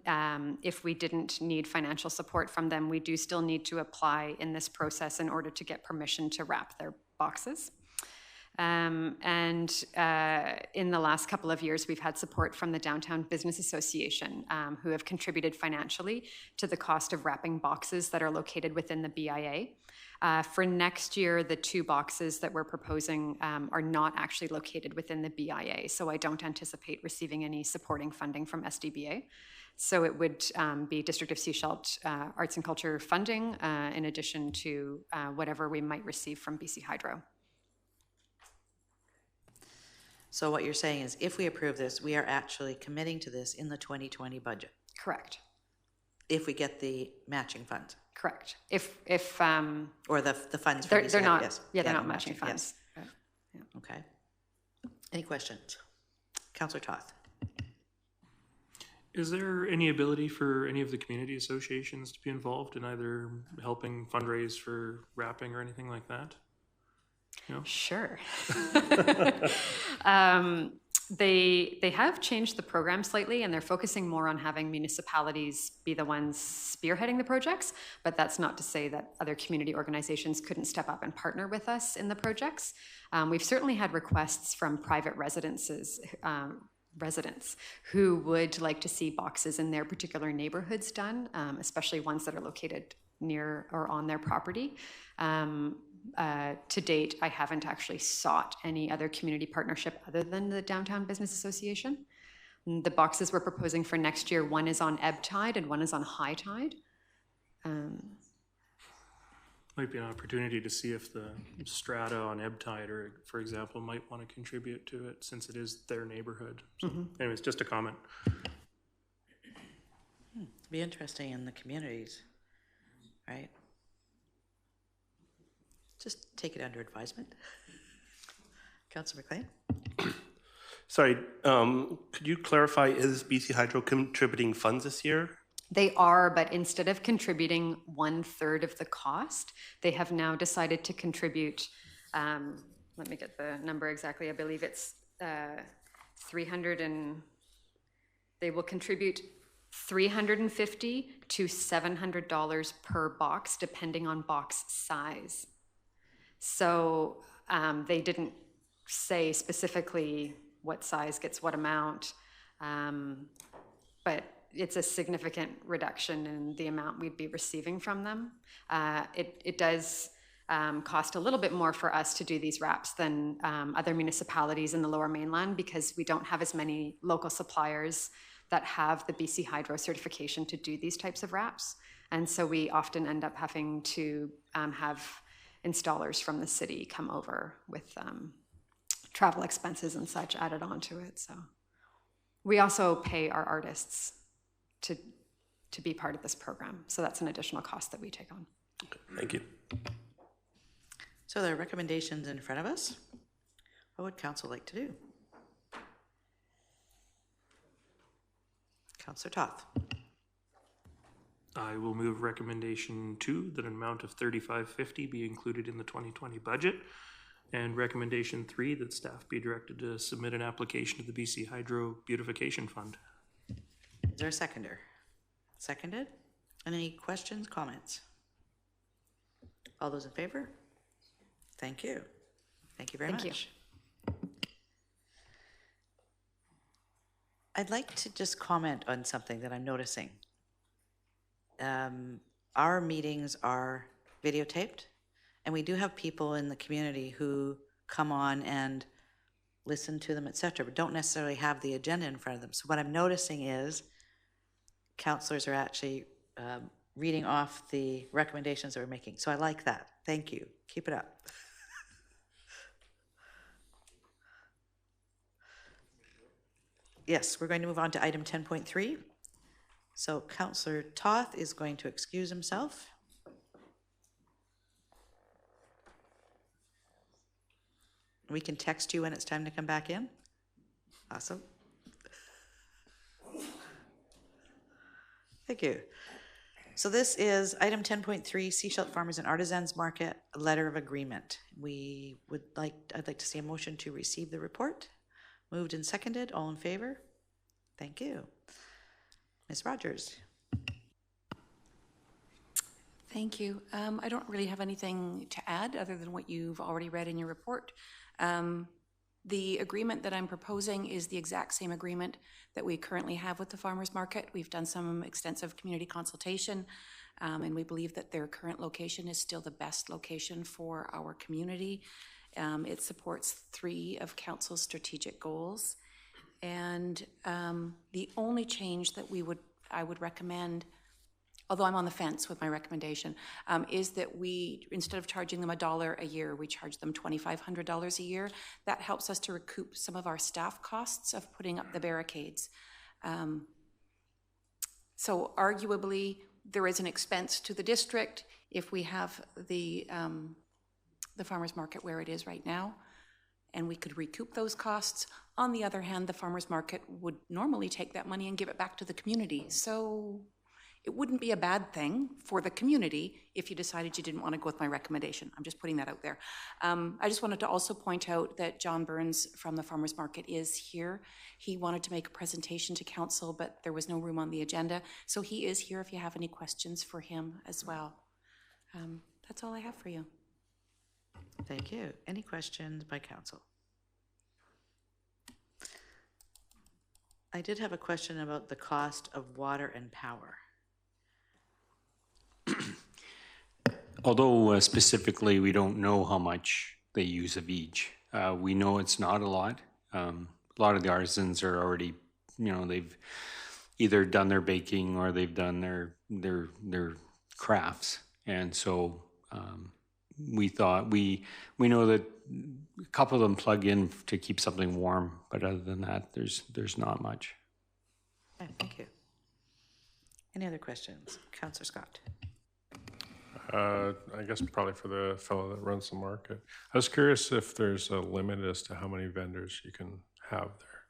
if we didn't need financial support from them, we do still need to apply in this process in order to get permission to wrap their boxes. In the last couple of years, we've had support from the Downtown Business Association, who have contributed financially to the cost of wrapping boxes that are located within the BIA. For next year, the 2 boxes that we're proposing are not actually located within the BIA, so I don't anticipate receiving any supporting funding from SDBA. So it would be District of Sechelt Arts and Culture funding in addition to whatever we might receive from BC Hydro. So what you're saying is if we approve this, we are actually committing to this in the 2020 budget, Correct. if we get the matching funds, Correct. If or the funds. they're from BC, not, yes. yeah, they're the not matching funds. yes. Okay. Any questions? Councillor Toth. Is there any ability for any of the community associations to be involved in either helping fundraise for wrapping or anything like that? No? Sure. They have changed the program slightly, and they're focusing more on having municipalities be the ones spearheading the projects, but that's not to say that other community organizations couldn't step up and partner with us in the projects. We've certainly had requests from private residents who would like to see boxes in their particular neighborhoods done, especially ones that are located near or on their property. To date, I haven't actually sought any other community partnership other than the Downtown Business Association. The boxes we're proposing for next year, one is on ebb tide and one is on high tide. Might be an opportunity to see if the strata on ebb tide, or for example, might want to contribute to it since it is their neighborhood. So, anyways, just a comment. Be interesting in the communities, right? Just take it under advisement. Councillor McLean? Sorry, could you clarify, is BC Hydro contributing funds this year? They are, but instead of contributing 1/3 of the cost, they have now decided to contribute, let me get the number exactly, I believe it's they will contribute $350 to $700 per box, depending on box size. So they didn't say specifically what size gets what amount, but it's a significant reduction in the amount we'd be receiving from them. It does cost a little bit more for us to do these wraps than other municipalities in the Lower Mainland because we don't have as many local suppliers that have the BC Hydro certification to do these types of wraps. And so we often end up having to have installers from the city come over with travel expenses and such added onto it. So we also pay our artists to be part of this program. So that's an additional cost that we take on. Okay, thank you. So there are recommendations in front of us. What would council like to do? Councillor Toth. I will move recommendation 2 that an amount of $35.50 be included in the 2020 budget, and recommendation 3 that staff be directed to submit an application to the BC Hydro Beautification Fund. Is there a seconder? Seconded? Any questions, comments? All those in favor? Thank you. Thank you very much. Thank you. I'd like to just comment on something that I'm noticing. Our meetings are videotaped, and we do have people in the community who come on and listen to them, etc., but don't necessarily have the agenda in front of them. So what I'm noticing is councillors are actually reading off the recommendations that we're making. So I like that. Thank you. Keep it up. Yes, we're going to move on to item 10.3. So Councillor Toth is going to excuse himself. We can text you when it's time to come back in. Awesome. Thank you. So this is item 10.3, Sechelt Farmers and Artisans Market. letter of agreement. I'd like to see a motion to receive the report. Moved and seconded, all in favor? Thank you. Ms. Rogers. Thank you. I don't really have anything to add other than what you've already read in your report. The agreement that I'm proposing is the exact same agreement that we currently have with the farmers market. We've done some extensive community consultation, and we believe that their current location is still the best location for our community. It supports 3 of council's strategic goals. And the only change that I would recommend, although I'm on the fence with my recommendation, is that we, instead of charging them $1 a year, we charge them $2,500 a year. That helps us to recoup some of our staff costs of putting up the barricades. So arguably, there is an expense to the district if we have the farmers market where it is right now, and we could recoup those costs. On the other hand, the farmers market would normally take that money and give it back to the community. So it wouldn't be a bad thing for the community if you decided you didn't want to go with my recommendation. I'm just putting that out there. I just wanted to also point out that John Burns from the farmers market is here. He wanted to make a presentation to council, but there was no room on the agenda. So he is here if you have any questions for him as well. That's all I have for you. Thank you. Any questions by council? I did have a question about the cost of water and power. Although specifically we don't know how much they use of each. We know it's not a lot. A lot of the artisans are already, they've either done their baking or they've done their crafts. And so we thought, we know that a couple of them plug in to keep something warm, but other than that, there's not much. Okay, thank you. Any other questions? Councillor Scott. I guess probably for the fellow that runs the market. I was curious if there's a limit as to how many vendors you can have there.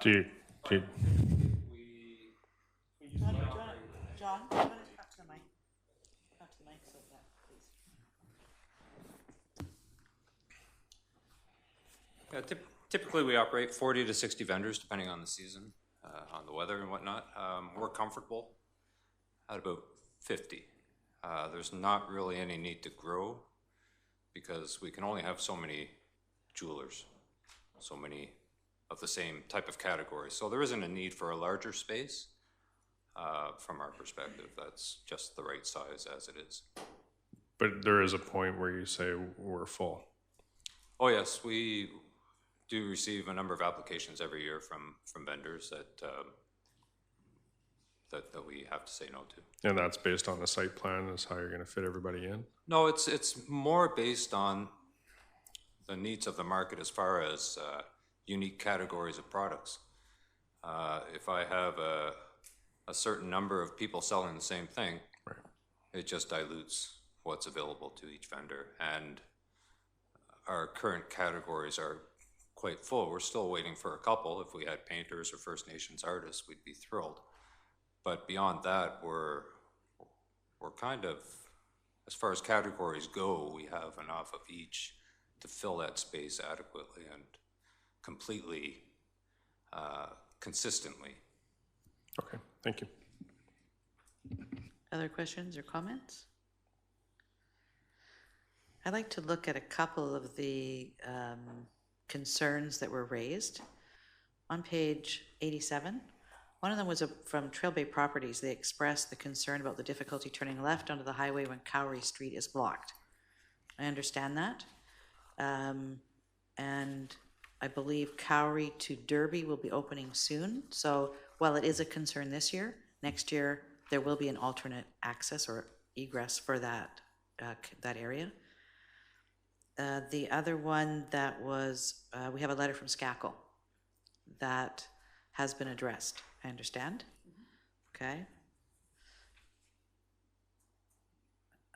Do you John, do you want to talk to the mic? Talk to the mic so that, please. Yeah, typically we operate 40 to 60 vendors depending on the season, on the weather and whatnot. We're comfortable at about 50. There's not really any need to grow because we can only have so many jewelers, so many of the same type of category. So there isn't a need for a larger space. From our perspective, that's just the right size as it is. But there is a point where you say we're full. Oh yes, we do receive a number of applications every year from vendors that we have to say no to. And that's based on the site plan is how you're going to fit everybody in? No, it's more based on the needs of the market as far as unique categories of products. If I have a certain number of people selling the same thing, right, it just dilutes what's available to each vendor. And our current categories are quite full. We're still waiting for a couple. If we had painters or First Nations artists, we'd be thrilled. But beyond that, we're kind of, as far as categories go, we have enough of each to fill that space adequately and completely, consistently. Okay, thank you. Other questions or comments? I'd like to look at a couple of the concerns that were raised. On page 87, one of them was from Trail Bay Properties. They expressed the concern about the difficulty turning left onto the highway when Cowrie Street is blocked. I understand that. And I believe Cowrie to Derby will be opening soon. So while it is a concern this year, next year there will be an alternate access or egress for that area. The other one that was, we have a letter from Skakel that has been addressed, I understand. Okay.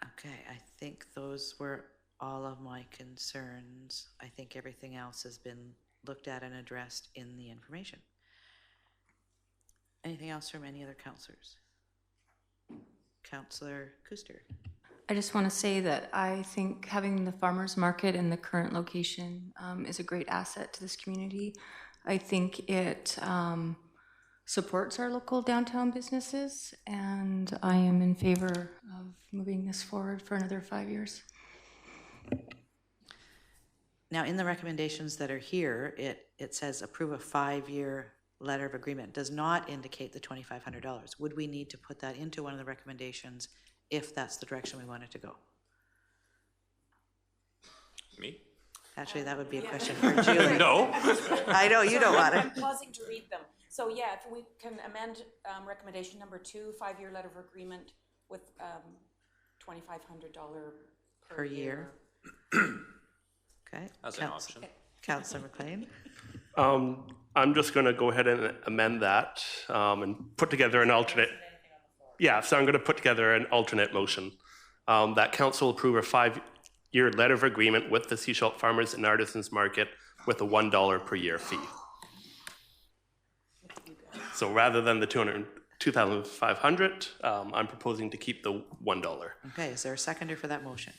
Okay, I think those were all of my concerns. I think everything else has been looked at and addressed in the information. Anything else from any other councillors? Councillor Kuster. I just want to say that I think having the farmers market in the current location is a great asset to this community. I think it supports our local downtown businesses, and I am in favor of moving this forward for another 5 years. Now, in the recommendations that are here, it says approve a 5-year letter of agreement. It does not indicate the $2,500. Would we need to put that into one of the recommendations if that's the direction we wanted to go? Me? Actually, that would be a question for Julie. No. I know you don't want it. I'm pausing to read them. So yeah, if we can amend recommendation number 2, 5-year letter of agreement with $2,500 Per year. Okay. As an option. Councillor McLean. I'm just going to go ahead and amend that and put together an alternate. Yeah, so I'm going to put together an alternate motion that council approve a 5-year letter of agreement with the Seashell Farmers and Artisans Market with a $1 per year fee. So rather than the $2,500, I'm proposing to keep the $1. Okay, is there a seconder for that motion?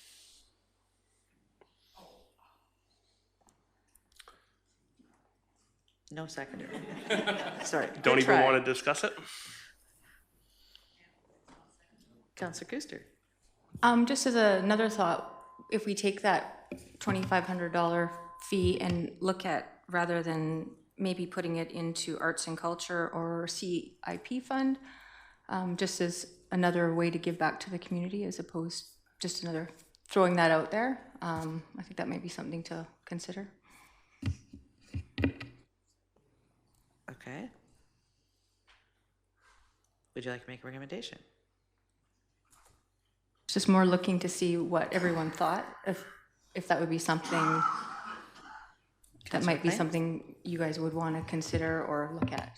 No seconder. Sorry. Don't even want to discuss it? Councillor Kuster. Just as another thought, if we take that $2,500 fee and look at, rather than maybe putting it into arts and culture or CIP fund, just as another way to give back to the community as opposed just another throwing that out there, I think that may be something to consider. Okay. Would you like to make a recommendation? Just more looking to see what everyone thought, if that would be something that might be something you guys would want to consider or look at.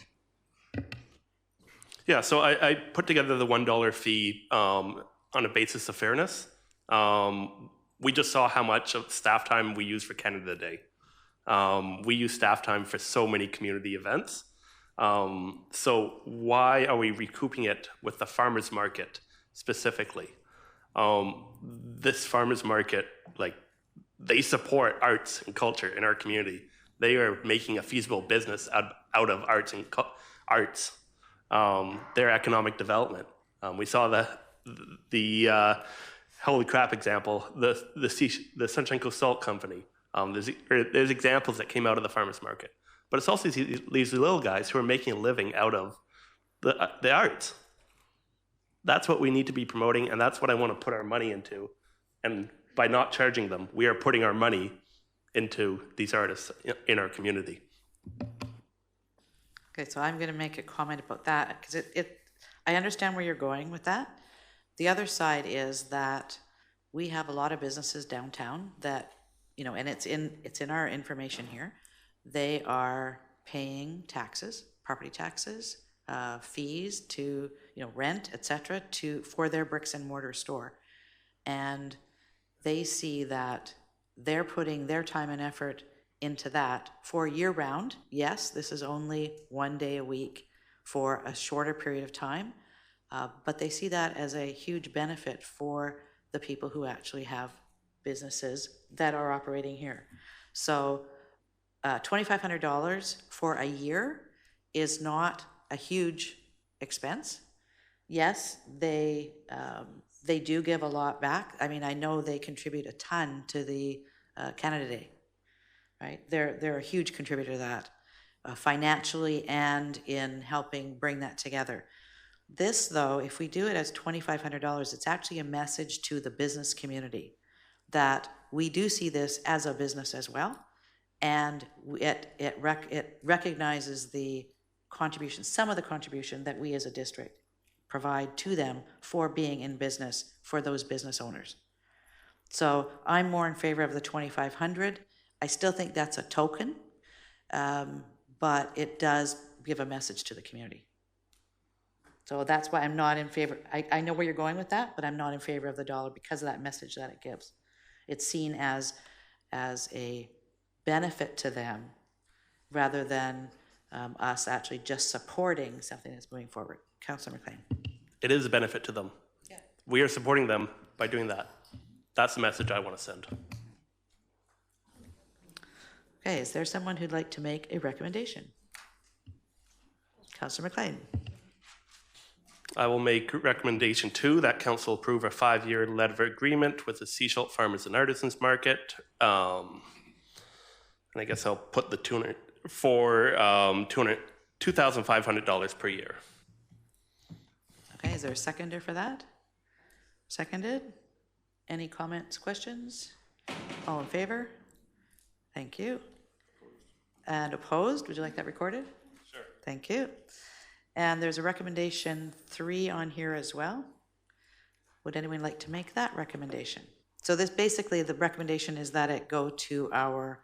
Yeah, so I put together the $1 fee on a basis of fairness. We just saw how much of staff time we use for Canada Day. We use staff time for so many community events. So why are we recouping it with the farmers market specifically? This farmers market, like, they support arts and culture in our community. They are making a feasible business out of arts and arts. Their economic development. We saw the Holy Crap example, the Sunshine Coast Salt Company. There's examples that came out of the farmers market, but it's also these little guys who are making a living out of the arts. That's what we need to be promoting, and that's what I want to put our money into. And by not charging them, we are putting our money into these artists in our community. Okay, so I'm going to make a comment about that because I understand where you're going with that. The other side is that we have a lot of businesses downtown that, you know, and it's in our information here. They are paying taxes, property taxes, fees to, you know, rent, etc., for their bricks and mortar store, and they see that they're putting their time and effort into that for year round. Yes, this is only 1 day a week for a shorter period of time, but they see that as a huge benefit for the people who actually have businesses that are operating here. So $2,500 for a year is not a huge expense. Yes, they do give a lot back. I mean, I know they contribute a ton to the Canada Day, right? They're a huge contributor to that, financially and in helping bring that together. This, though, if we do it as $2,500, it's actually a message to the business community that we do see this as a business as well, and it recognizes the contribution, some of the contribution that we as a district provide to them for being in business for those business owners. So I'm more in favor of the $2,500. I still think that's a token, but it does give a message to the community. So that's why I'm not in favor. I know where you're going with that, but I'm not in favor of the dollar because of that message that it gives. It's seen as a benefit to them rather than us actually just supporting something that's moving forward. Councillor McLean. It is a benefit to them. Yeah. we are supporting them by doing that. That's the message I want to send. Okay, is there someone who'd like to make a recommendation? Councillor McLean. I will make recommendation 2 that council approve a 5-year letter of agreement with the Seashell Farmers and Artisans Market. And I guess I'll put the $2,500 per year. Okay, is there a seconder for that? Seconded. Any comments, questions? All in favor? Thank you. And opposed? Would you like that recorded? Sure. Thank you. And there's a recommendation 3 on here as well. Would anyone like to make that recommendation? So this basically, the recommendation is that it go to our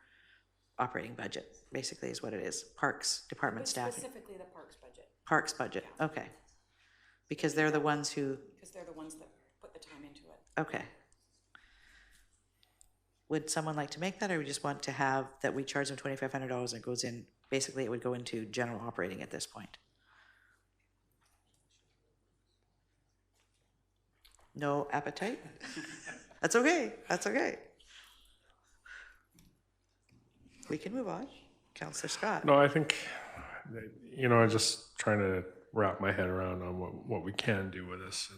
operating budget, basically is what it is. Parks Department staffing. Specifically the parks budget. Parks budget, okay. Because they're the ones who, Because they're the ones that put the time into it. okay. Would someone like to make that, or we just want to have that we charge them $2,500 and it goes in, basically it would go into general operating at this point? No appetite? That's okay, that's okay. We can move on. Councillor Scott. No, I think, I'm just trying to wrap my head around on what we can do with this.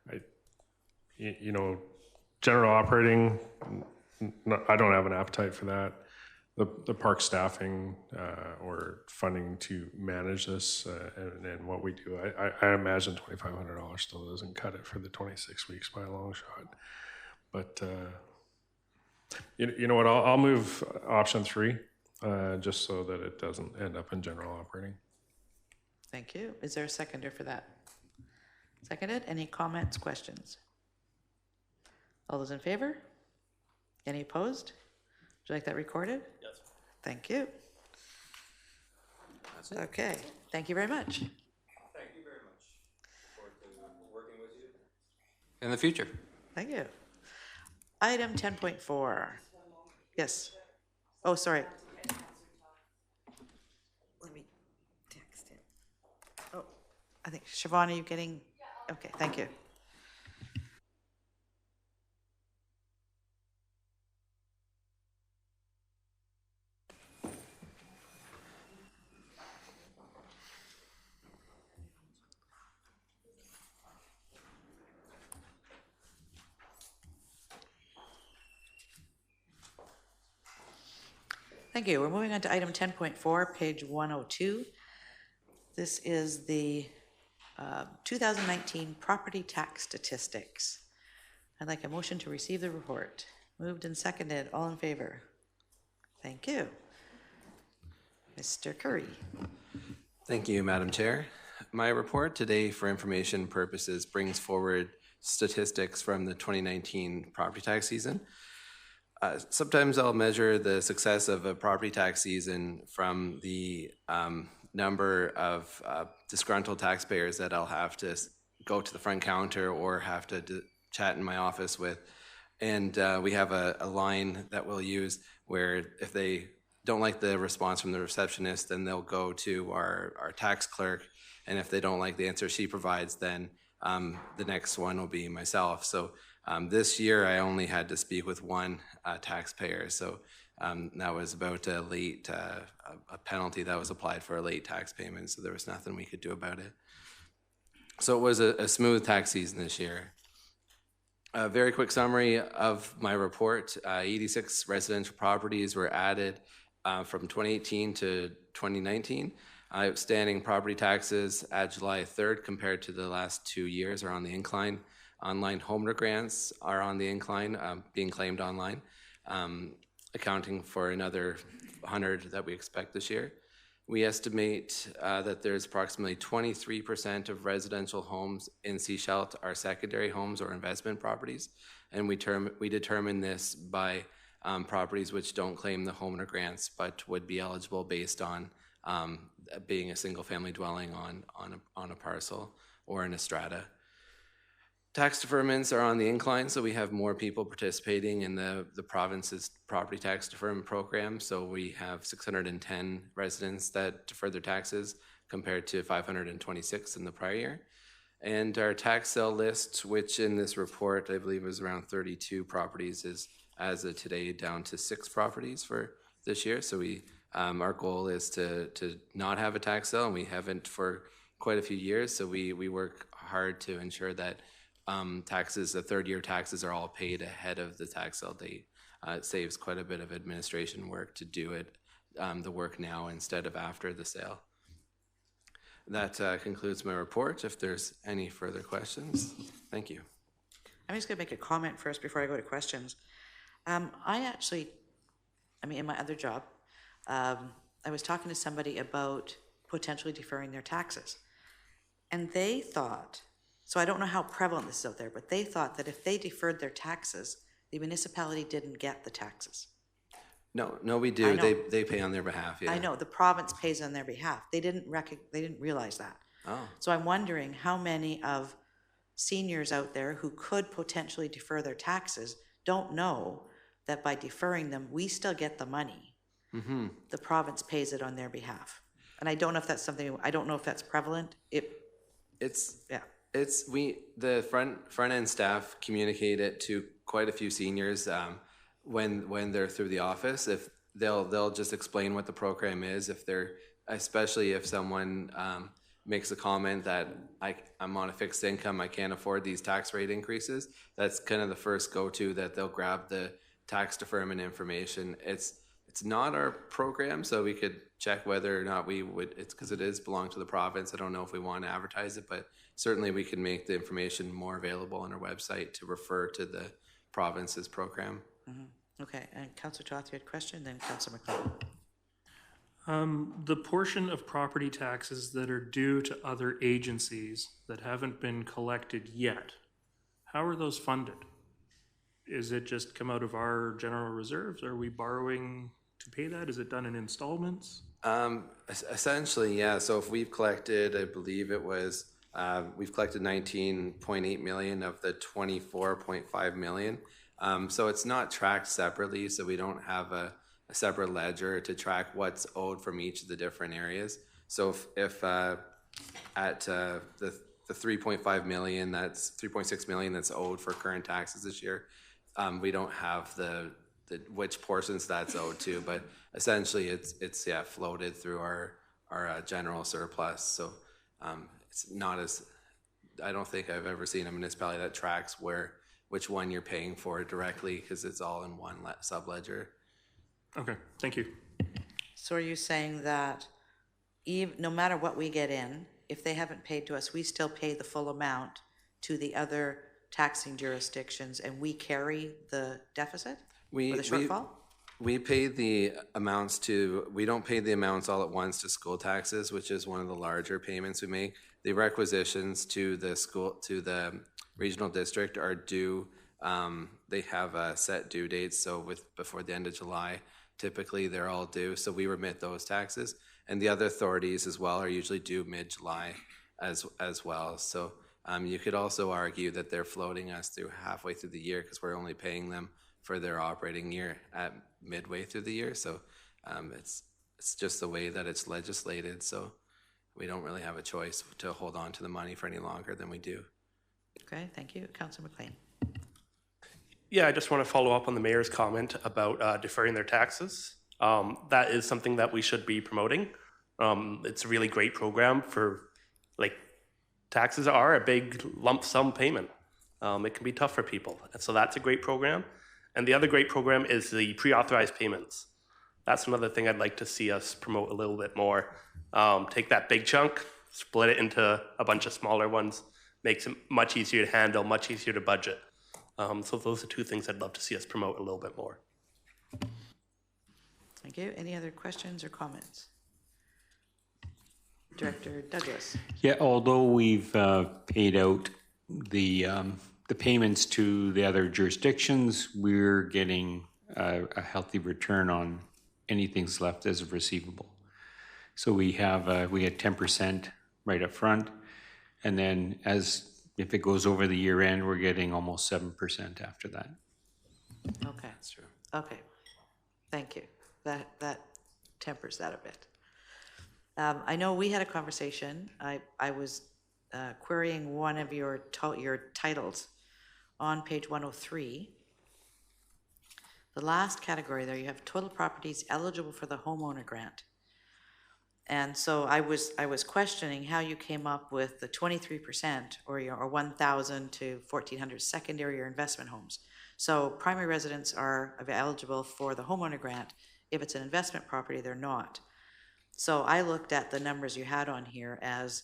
And, general operating, I don't have an appetite for that. The park staffing or funding to manage this and what we do, I imagine $2,500 still doesn't cut it for the 26 weeks by a long shot. But you know what? I'll move option 3 just so that it doesn't end up in general operating. Thank you. Is there a seconder for that? Seconded. Any comments, questions? All those in favor? Any opposed? Would you like that recorded? Yes. Thank you. That's it. Okay. Thank you very much. Thank you very much. Look forward to working with you in the future. Thank you. Item 10.4. Yes. Oh, sorry. Let me text it. Oh, I think, Siobhan, are you getting? Okay, thank you. Thank you. We're moving on to item 10.4, page 102. This is the 2019 property tax statistics. I'd like a motion to receive the report. Moved and seconded. All in favor? Thank you. Mr. Curry. Thank you, Madam Chair. My report today, for information purposes, brings forward statistics from the 2019 property tax season. Sometimes I'll measure the success of a property tax season from the number of disgruntled taxpayers that I'll have to go to the front counter or have to chat in my office with. And we have a line that we'll use where if they don't like the response from the receptionist, then they'll go to our tax clerk. And if they don't like the answer she provides, then the next one will be myself. So this year I only had to speak with one taxpayer. So that was about a late, a penalty that was applied for a late tax payment. So there was nothing we could do about it. So it was a smooth tax season this year. A very quick summary of my report. 86 residential properties were added from 2018 to 2019. Outstanding property taxes at July 3rd compared to the last 2 years are on the incline. Online homeowner grants are on the incline, being claimed online, accounting for another 100 that we expect this year. We estimate that there's approximately 23% of residential homes in Seashell are secondary homes or investment properties, and we determine this by properties which don't claim the homeowner grants but would be eligible based on being a single-family dwelling on a parcel or in a strata. Tax deferments are on the incline, so we have more people participating in the province's property tax deferment program. So we have 610 residents that defer their taxes compared to 526 in the prior year. And our tax sale list, which in this report, I believe was around 32 properties, is as of today down to 6 properties for this year. So our goal is to not have a tax sale, and we haven't for quite a few years. So we work hard to ensure that the third-year taxes are all paid ahead of the tax sale date. It saves quite a bit of administration work to do it, the work now instead of after the sale. That concludes my report. If there's any further questions, thank you. I'm just going to make a comment first before I go to questions. In my other job, I was talking to somebody about potentially deferring their taxes. And they thought, so I don't know how prevalent this is out there, but they thought that if they deferred their taxes, the municipality didn't get the taxes. No, we do. They pay on their behalf. Yeah. I know the province pays on their behalf. They didn't realize that. Oh. So I'm wondering how many of seniors out there who could potentially defer their taxes don't know that by deferring them, we still get the money. Mm-hmm. The province pays it on their behalf. And I don't know if that's something, I don't know if that's prevalent. The front end staff communicate it to quite a few seniors when they're through the office. If they'll just explain what the program is. Especially if someone makes a comment that I'm on a fixed income, I can't afford these tax rate increases. That's kind of the first go-to that they'll grab the tax deferment information. It's not our program, so we could check whether or not we would. It's because it is belong to the province. I don't know if we want to advertise it, but certainly we can make the information more available on our website to refer to the province's program. Mm-hmm. Okay, and Councillor Toth, you had a question, then Councillor McLean. The portion of property taxes that are due to other agencies that haven't been collected yet, how are those funded? Is it just come out of our general reserves? Are we borrowing to pay that? Is it done in installments? Essentially, yeah. So if we've collected, I believe it was, we've collected 19.8 million of the 24.5 million. So it's not tracked separately, so we don't have a separate ledger to track what's owed from each of the different areas. So if at the 3.5 million, that's 3.6 million that's owed for current taxes this year, we don't have the which portions that's owed to, but essentially it's floated through our general surplus. So it's not as, I don't think I've ever seen a municipality that tracks which one you're paying for directly, because it's all in one subledger. Okay, thank you. So are you saying that no matter what we get in, if they haven't paid to us, we still pay the full amount to the other taxing jurisdictions and we carry the deficit or the shortfall? We pay the amounts we don't pay the amounts all at once to school taxes, which is one of the larger payments we make. The requisitions to the regional district are due. They have a set due dates, so before the end of July, typically they're all due. So we remit those taxes, and the other authorities as well are usually due mid-July as well. So you could also argue that they're floating us through halfway through the year because we're only paying them for their operating year at midway through the year. So it's just the way that it's legislated. So we don't really have a choice to hold on to the money for any longer than we do. Okay, thank you. Councillor McLean. Yeah, I just want to follow up on the mayor's comment about deferring their taxes. That is something that we should be promoting. It's a really great program for, taxes are a big lump sum payment. It can be tough for people. And so that's a great program. And the other great program is the pre-authorized payments. That's another thing I'd like to see us promote a little bit more. Take that big chunk, split it into a bunch of smaller ones, makes it much easier to handle, much easier to budget. So those are two things I'd love to see us promote a little bit more. Thank you. Any other questions or comments? Director Douglas. Yeah, although we've paid out the payments to the other jurisdictions, we're getting a healthy return on anything's left as a receivable. So we had 10% right up front, and then if it goes over the year end, we're getting almost 7% after that. Okay, that's true. Okay, thank you. That tempers that a bit. I know we had a conversation. I was querying one of your titles on page 103. The last category there, you have total properties eligible for the homeowner grant. And so I was questioning how you came up with the 23% or 1,000 to 1,400 secondary or investment homes. So primary residents are eligible for the homeowner grant. If it's an investment property, they're not. So I looked at the numbers you had on here as,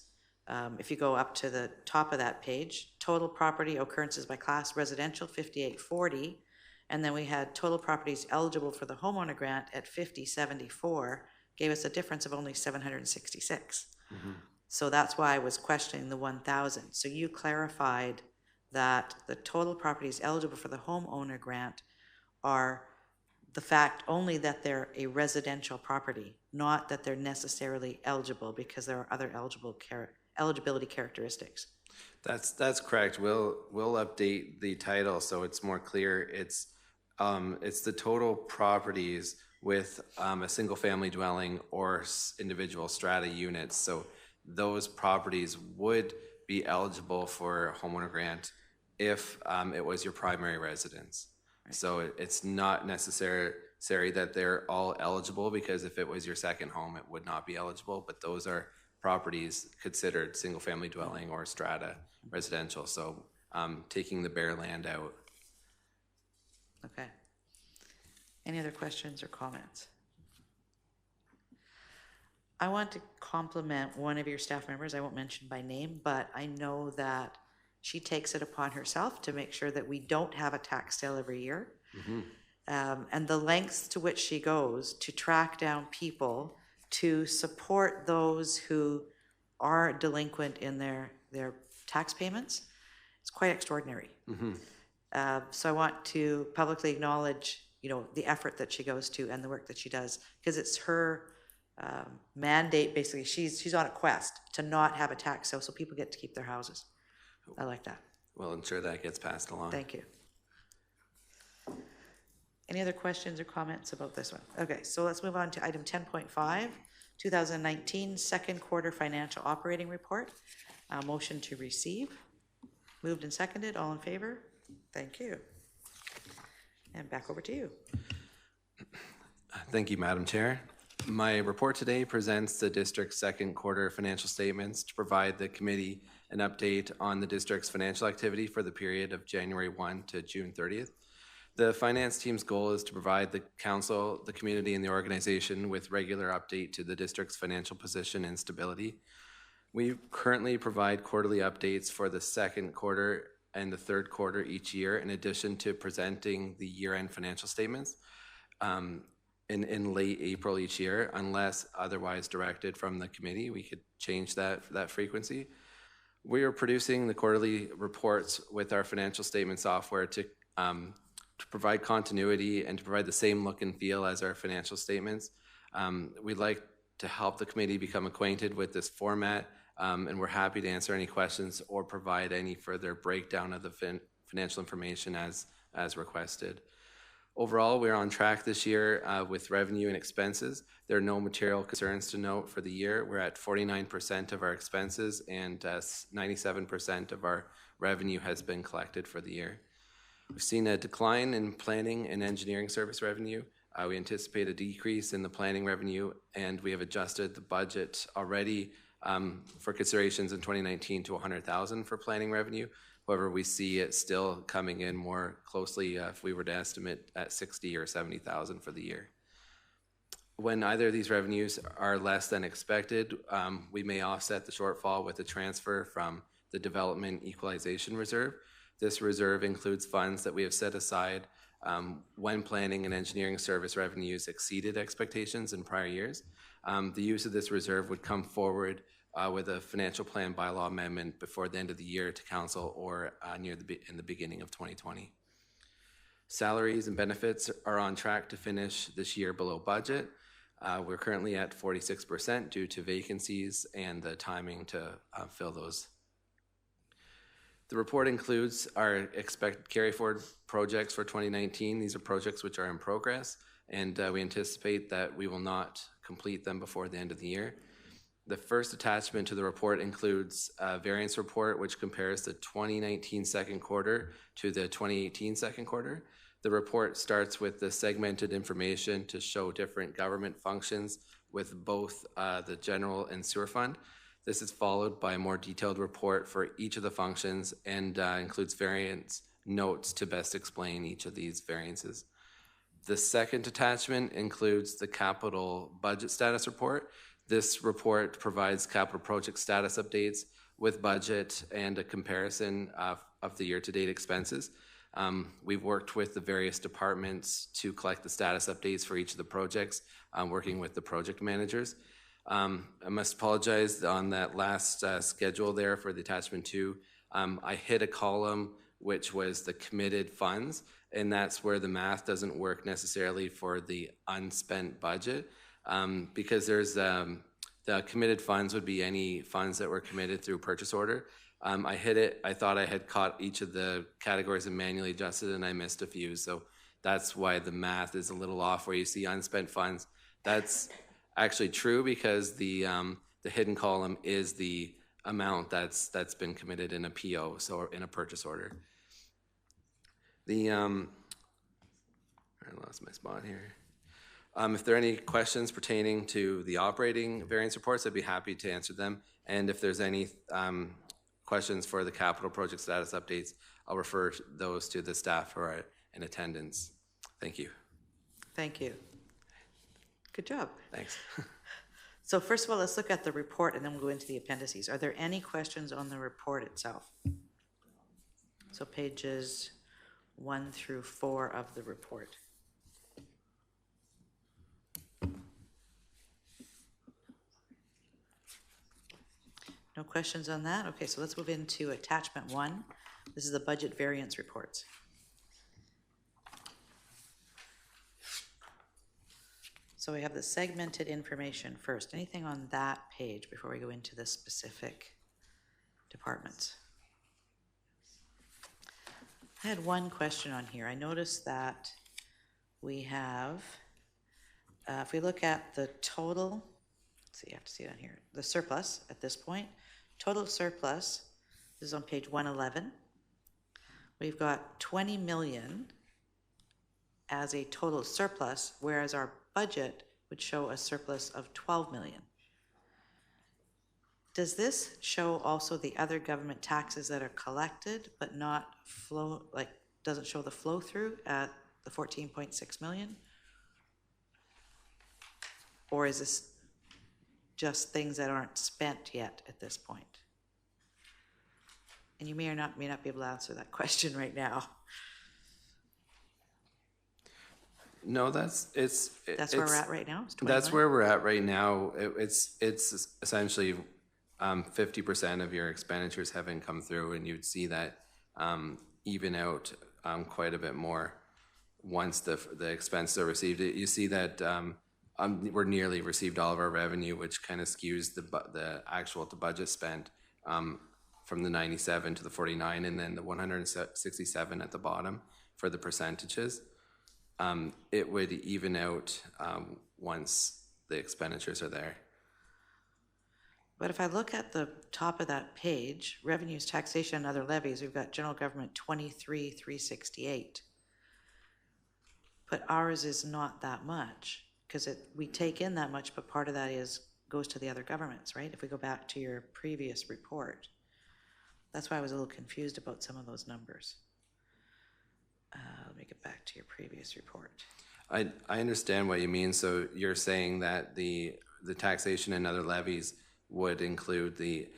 if you go up to the top of that page, total property occurrences by class, residential 5840, and then we had total properties eligible for the homeowner grant at 5074, gave us a difference of only 766. So that's why I was questioning the 1,000. So you clarified that the total properties eligible for the homeowner grant are the fact only that they're a residential property, not that they're necessarily eligible, because there are other eligibility characteristics. That's correct. We'll update the title so it's more clear. It's the total properties with a single family dwelling or individual strata units. So those properties would be eligible for a homeowner grant if it was your primary residence. Right. So it's not necessary that they're all eligible, because if it was your second home, it would not be eligible, but those are properties considered single family dwelling or strata residential. So taking the bare land out. Okay. Any other questions or comments? I want to compliment one of your staff members. I won't mention by name, but I know that she takes it upon herself to make sure that we don't have a tax sale every year. And the lengths to which she goes to track down people to support those who are delinquent in their tax payments, it's quite extraordinary. So I want to publicly acknowledge, the effort that she goes to and the work that she does, because it's her mandate. Basically, she's on a quest to not have a tax sale so people get to keep their houses. I like that. We'll ensure that gets passed along. Thank you. Any other questions or comments about this one? Okay, so let's move on to item 10.5, 2019 second quarter financial operating report. Motion to receive. Moved and seconded. All in favor? Thank you. And back over to you. Thank you, Madam Chair. My report today presents the district's second quarter financial statements to provide the committee an update on the district's financial activity for the period of January 1 to June 30th. The finance team's goal is to provide the council, the community, and the organization with regular update to the district's financial position and stability. We currently provide quarterly updates for the second quarter and the third quarter each year, in addition to presenting the year-end financial statements in late April each year, unless otherwise directed from the committee. We could change that frequency. We are producing the quarterly reports with our financial statement software to provide continuity and to provide the same look and feel as our financial statements. We'd like to help the committee become acquainted with this format, and we're happy to answer any questions or provide any further breakdown of the financial information as requested. Overall, we're on track this year with revenue and expenses. There are no material concerns to note for the year. We're at 49% of our expenses, and 97% of our revenue has been collected for the year. We've seen a decline in planning and engineering service revenue. We anticipate a decrease in the planning revenue, and we have adjusted the budget already for considerations in 2019 to $100,000 for planning revenue. However, we see it still coming in more closely if we were to estimate at $60,000 or $70,000 for the year. When either of these revenues are less than expected, we may offset the shortfall with a transfer from the Development Equalization Reserve. This reserve includes funds that we have set aside when planning and engineering service revenues exceeded expectations in prior years. The use of this reserve would come forward with a financial plan bylaw amendment before the end of the year to council or in the beginning of 2020. Salaries and benefits are on track to finish this year below budget. We're currently at 46% due to vacancies and the timing to fill those. The report includes our expected carry forward projects for 2019. These are projects which are in progress, and we anticipate that we will not complete them before the end of the year. The first attachment to the report includes a variance report, which compares the 2019 second quarter to the 2018 second quarter. The report starts with the segmented information to show different government functions with both the general and sewer fund. This is followed by a more detailed report for each of the functions and includes variance notes to best explain each of these variances. The second attachment includes the capital budget status report. This report provides capital project status updates with budget and a comparison of the year-to-date expenses. We've worked with the various departments to collect the status updates for each of the projects, working with the project managers. I must apologize on that last schedule there for the attachment 2. I hit a column which was the committed funds, and that's where the math doesn't work necessarily for the unspent budget. Because there's the committed funds would be any funds that were committed through purchase order. I hit it. I thought I had caught each of the categories and manually adjusted, and I missed a few. So that's why the math is a little off where you see unspent funds. That's actually true because the hidden column is the amount that's been committed in a PO, so in a purchase order. I lost my spot here. If there are any questions pertaining to the operating variance reports, I'd be happy to answer them. And if there's any questions for the capital project status updates, I'll refer those to the staff who are in attendance. Thank you. Thank you. Good job. Thanks. So first of all, let's look at the report and then we'll go into the appendices. Are there any questions on the report itself? So pages 1 through 4 of the report. No questions on that? Okay, so let's move into attachment 1. This is the budget variance reports. So we have the segmented information first. Anything on that page before we go into the specific departments? I had one question on here. I noticed that we have, if we look at the total, let's see, you have to see it on here, the surplus at this point, total surplus, this is on page 111. We've got 20 million as a total surplus, whereas our budget would show a surplus of 12 million. Does this show also the other government taxes that are collected but not flow, like doesn't show the flow through at the 14.6 million? Or is this just things that aren't spent yet at this point? And you may or may not be able to answer that question right now. No, that's where we're at right now? That's where we're at right now. It's essentially 50% of your expenditures haven't come through, and you'd see that even out quite a bit more once the expenses are received. You see that we're nearly received all of our revenue, which kind of skews the actual to budget spent from the 97 to the 49, and then the 167 at the bottom for the percentages. It would even out once the expenditures are there. But if I look at the top of that page, revenues, taxation, and other levies, we've got general government 23,368. But ours is not that much because we take in that much, but part of that goes to the other governments, right? If we go back to your previous report. That's why I was a little confused about some of those numbers. Let me get back to your previous report. I understand what you mean. So you're saying that the taxation and other levies would include the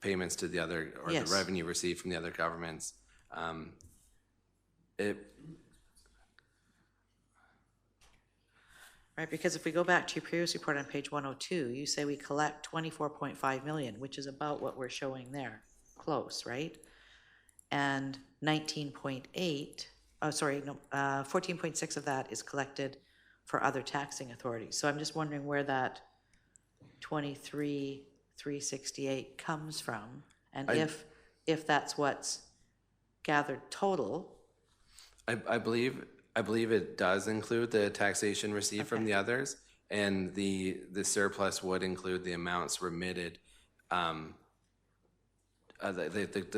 payments to the other, or yes, the revenue received from the other governments. Right, because if we go back to your previous report on page 102, you say we collect 24.5 million, which is about what we're showing there, close, right? And 14.6 of that is collected for other taxing authorities. So I'm just wondering where that 23,368 comes from, and if that's what's gathered total. I believe it does include the taxation received from the others, And the surplus would include the amounts remitted. The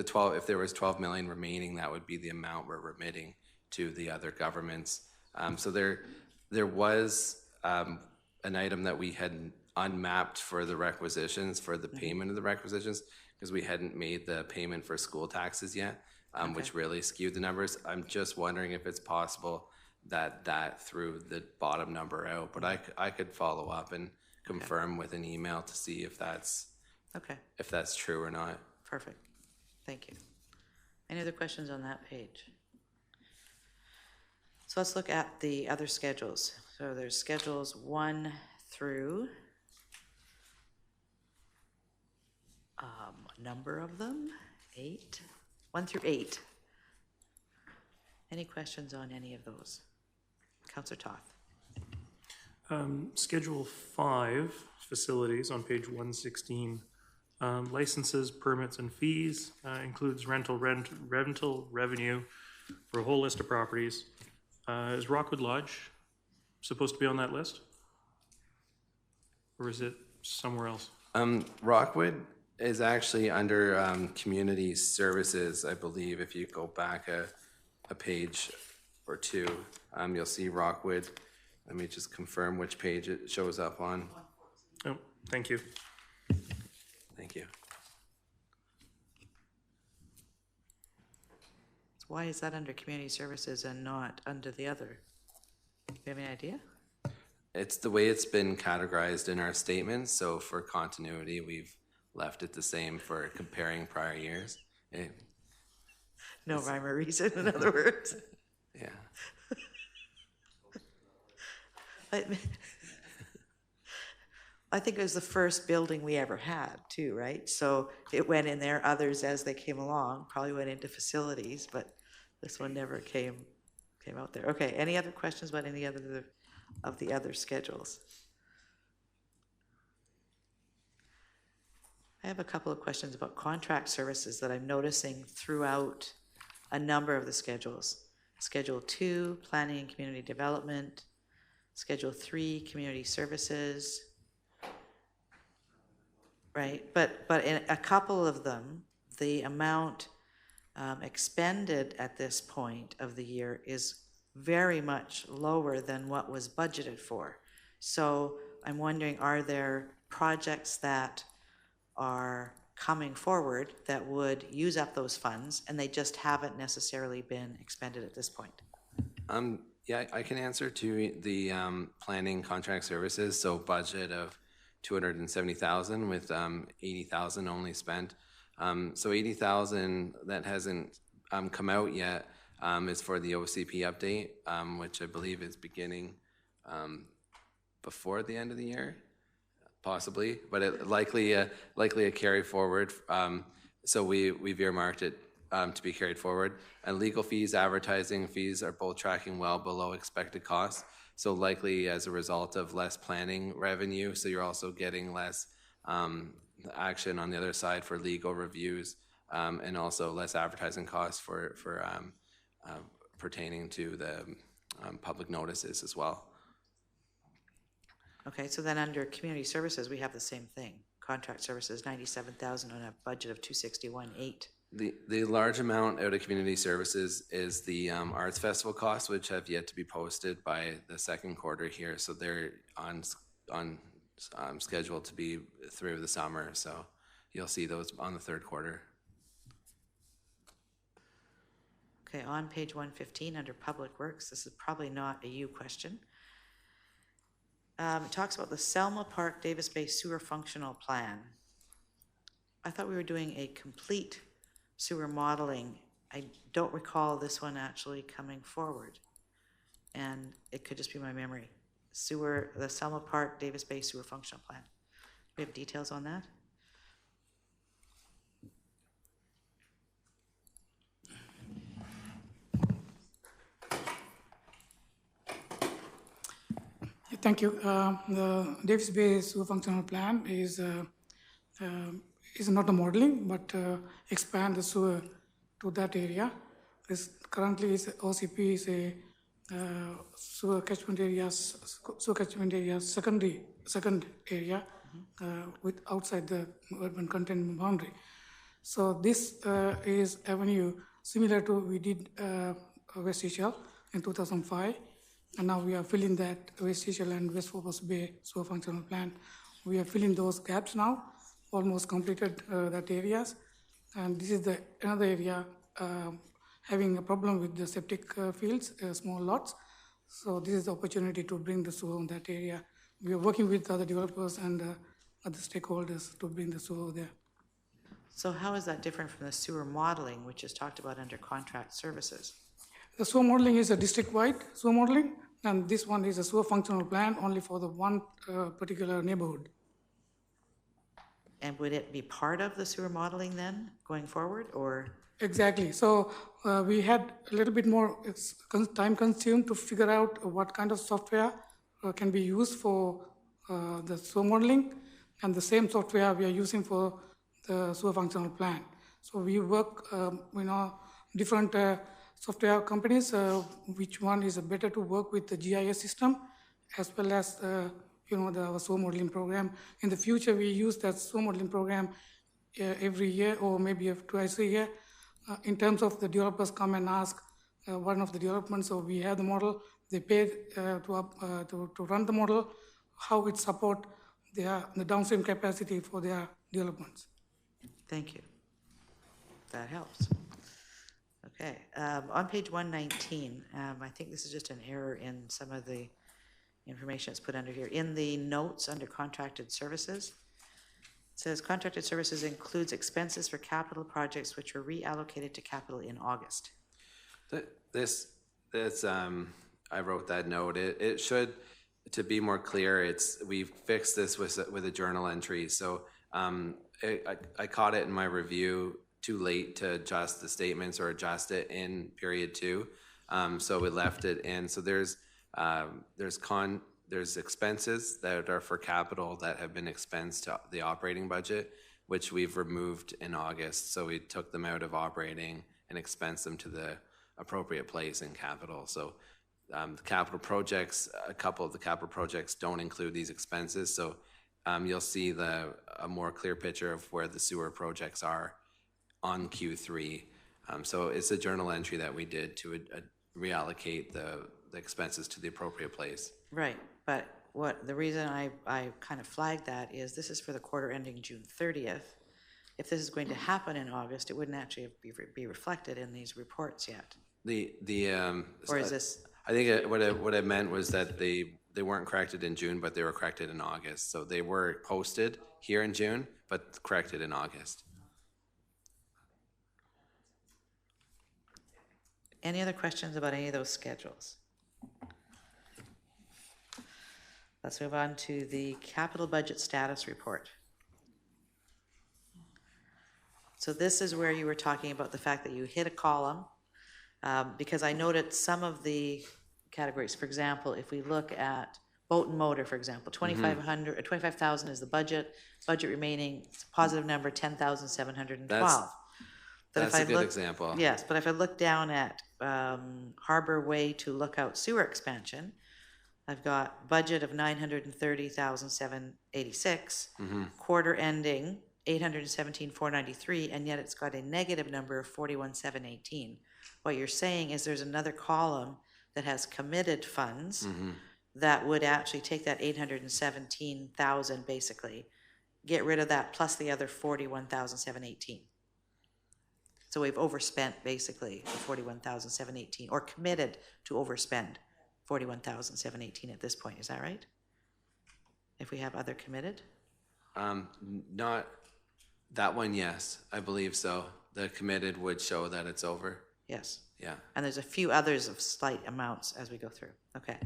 12, if there was 12 million remaining, that would be the amount we're remitting to the other governments. So there was an item that we had unmapped for the requisitions, for the payment of the requisitions, because we hadn't made the payment for school taxes yet, which really skewed the numbers. I'm just wondering if it's possible that threw the bottom number out, but I could follow up and confirm with an email to see if that's true or not. Perfect. Thank you. Any other questions on that page? So let's look at the other schedules. So there's schedules 1 through a number of them, 8, 1 through 8. Any questions on any of those? Councillor Toth. Schedule 5, facilities on page 116. Licenses, permits, and fees includes rental revenue for a whole list of properties. Is Rockwood Lodge supposed to be on that list? Or is it somewhere else? Rockwood is actually under community services, I believe. If you go back a page or two, you'll see Rockwood. Let me just confirm which page it shows up on. Oh, thank you. Thank you. Why is that under community services and not under the other? Do you have any idea? It's the way it's been categorized in our statements. So for continuity, we've left it the same for comparing prior years. No rhyme or reason, in other words. Yeah. I think it was the first building we ever had too, right? So it went in there. Others, as they came along, probably went into facilities, but this one never came out there. Okay, any other questions about any other of the other schedules? I have a couple of questions about contract services that I'm noticing throughout a number of the schedules. Schedule 2, Planning and Community Development. Schedule 3, Community Services. Right, but in a couple of them, the amount expended at this point of the year is very much lower than what was budgeted for. So I'm wondering, are there projects that are coming forward that would use up those funds and they just haven't necessarily been expended at this point? Yeah, I can answer to the planning contract services. So budget of 270,000 with 80,000 only spent. So 80,000 that hasn't come out yet is for the OCP update, which I believe is beginning before the end of the year, possibly, but it likely a carry forward. So we've earmarked it to be carried forward. And legal fees, advertising fees are both tracking well below expected costs. So likely as a result of less planning revenue, so you're also getting less action on the other side for legal reviews, and also less advertising costs for pertaining to the public notices as well. Okay, so then under community services, we have the same thing. Contract services, 97,000 on a budget of 261,800. The large amount out of community services is the arts festival costs, which have yet to be posted by the second quarter here. So they're on schedule to be through the summer. So you'll see those on the third quarter. Okay, on page 115 under Public Works, this is probably not a you question. It talks about the Selma Park Davis Bay Sewer Functional Plan. I thought we were doing a complete sewer modeling. I don't recall this one actually coming forward, and it could just be my memory. The Selma Park Davis Bay Sewer Functional Plan. Do we have details on that? Thank you. The Davis Bay Sewer Functional Plan is not a modeling, but expand the sewer to that area. This currently is OCP is sewer catchment areas, second area with outside the urban containment boundary. So this is avenue similar to we did West Seychelles in 2005, and now we are filling that West Seychelles and West Phobos Bay sewer functional plan. We are filling those gaps now, almost completed that areas, and this is the another area having a problem with the septic fields, small lots. So this is the opportunity to bring the sewer in that area. We are working with other developers and other stakeholders to bring the sewer there. So how is that different from the sewer modeling, which is talked about under contract services? The sewer modeling is a district-wide sewer modeling, and this one is a sewer functional plan only for the one particular neighborhood. And would it be part of the sewer modeling then, going forward, or? Exactly. So we had a little bit more time consumed to figure out what kind of software can be used for the sewer modeling, and the same software we are using for the sewer functional plan. So we work, different software companies, which one is better to work with the GIS system, as well as the sewer modeling program. In the future, we use that sewer modeling program every year or maybe twice a year. In terms of the developers come and ask one of the developments, so we have the model, they pay to run the model, how it support the downstream capacity for their developments. Thank you. That helps. Okay. On page 119, I think this is just an error in some of the information that's put under here. In the notes under contracted services, it says contracted services includes expenses for capital projects which were reallocated to capital in August. This I wrote that note. It should, to be more clear, we've fixed this with a journal entry. So I caught it in my review too late to adjust the statements or adjust it in period 2. So we left it in. So there's expenses that are for capital that have been expensed to the operating budget, which we've removed in August. So we took them out of operating and expensed them to the appropriate place in capital. So the capital projects, a couple of the capital projects don't include these expenses. So you'll see a more clear picture of where the sewer projects are on Q3. So it's a journal entry that we did to reallocate the expenses to the appropriate place. Right, but the reason I kind of flagged that is this is for the quarter ending June 30th. If this is going to happen in August, it wouldn't actually be reflected in these reports yet. Or is this? I think what I meant was that they weren't corrected in June, but they were corrected in August. So they were posted here in June, but corrected in August. Any other questions about any of those schedules? Let's move on to the capital budget status report. So this is where you were talking about the fact that you hit a column, because I noted some of the categories. For example, if we look at boat and motor, for example, 25,000 is the budget remaining, it's a positive number, 10,712. That's a good example. Yes, but if I look down at Harbor Way to Lookout Sewer Expansion, I've got budget of 930,786, quarter ending 817,493, and yet it's got a negative number of 41,718. What you're saying is there's another column that has committed funds that would actually take that 817,000 basically, get rid of that plus the other 41,718. So we've overspent basically the 41,718, or committed to overspend 41,718 at this point. Is that right? If we have other committed? Not that one, yes. I believe so. The committed would show that it's over. Yes. Yeah. And there's a few others of slight amounts as we go through. Okay.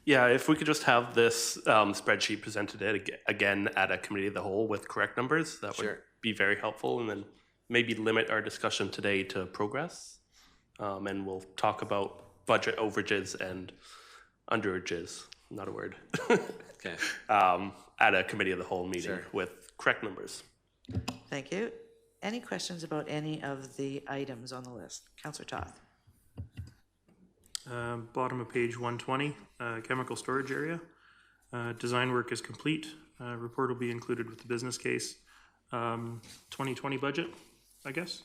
Yeah, if we could just have this spreadsheet presented again at a committee of the whole with correct numbers, that would be very helpful. And then maybe limit our discussion today to progress. And we'll talk about budget overages and underages, not a word. Okay. At a committee of the whole meeting with correct numbers. Thank you. Any questions about any of the items on the list? Councillor Toth. Bottom of page 120, chemical storage area. Design work is complete. Report will be included with the business case. 2020 budget, I guess?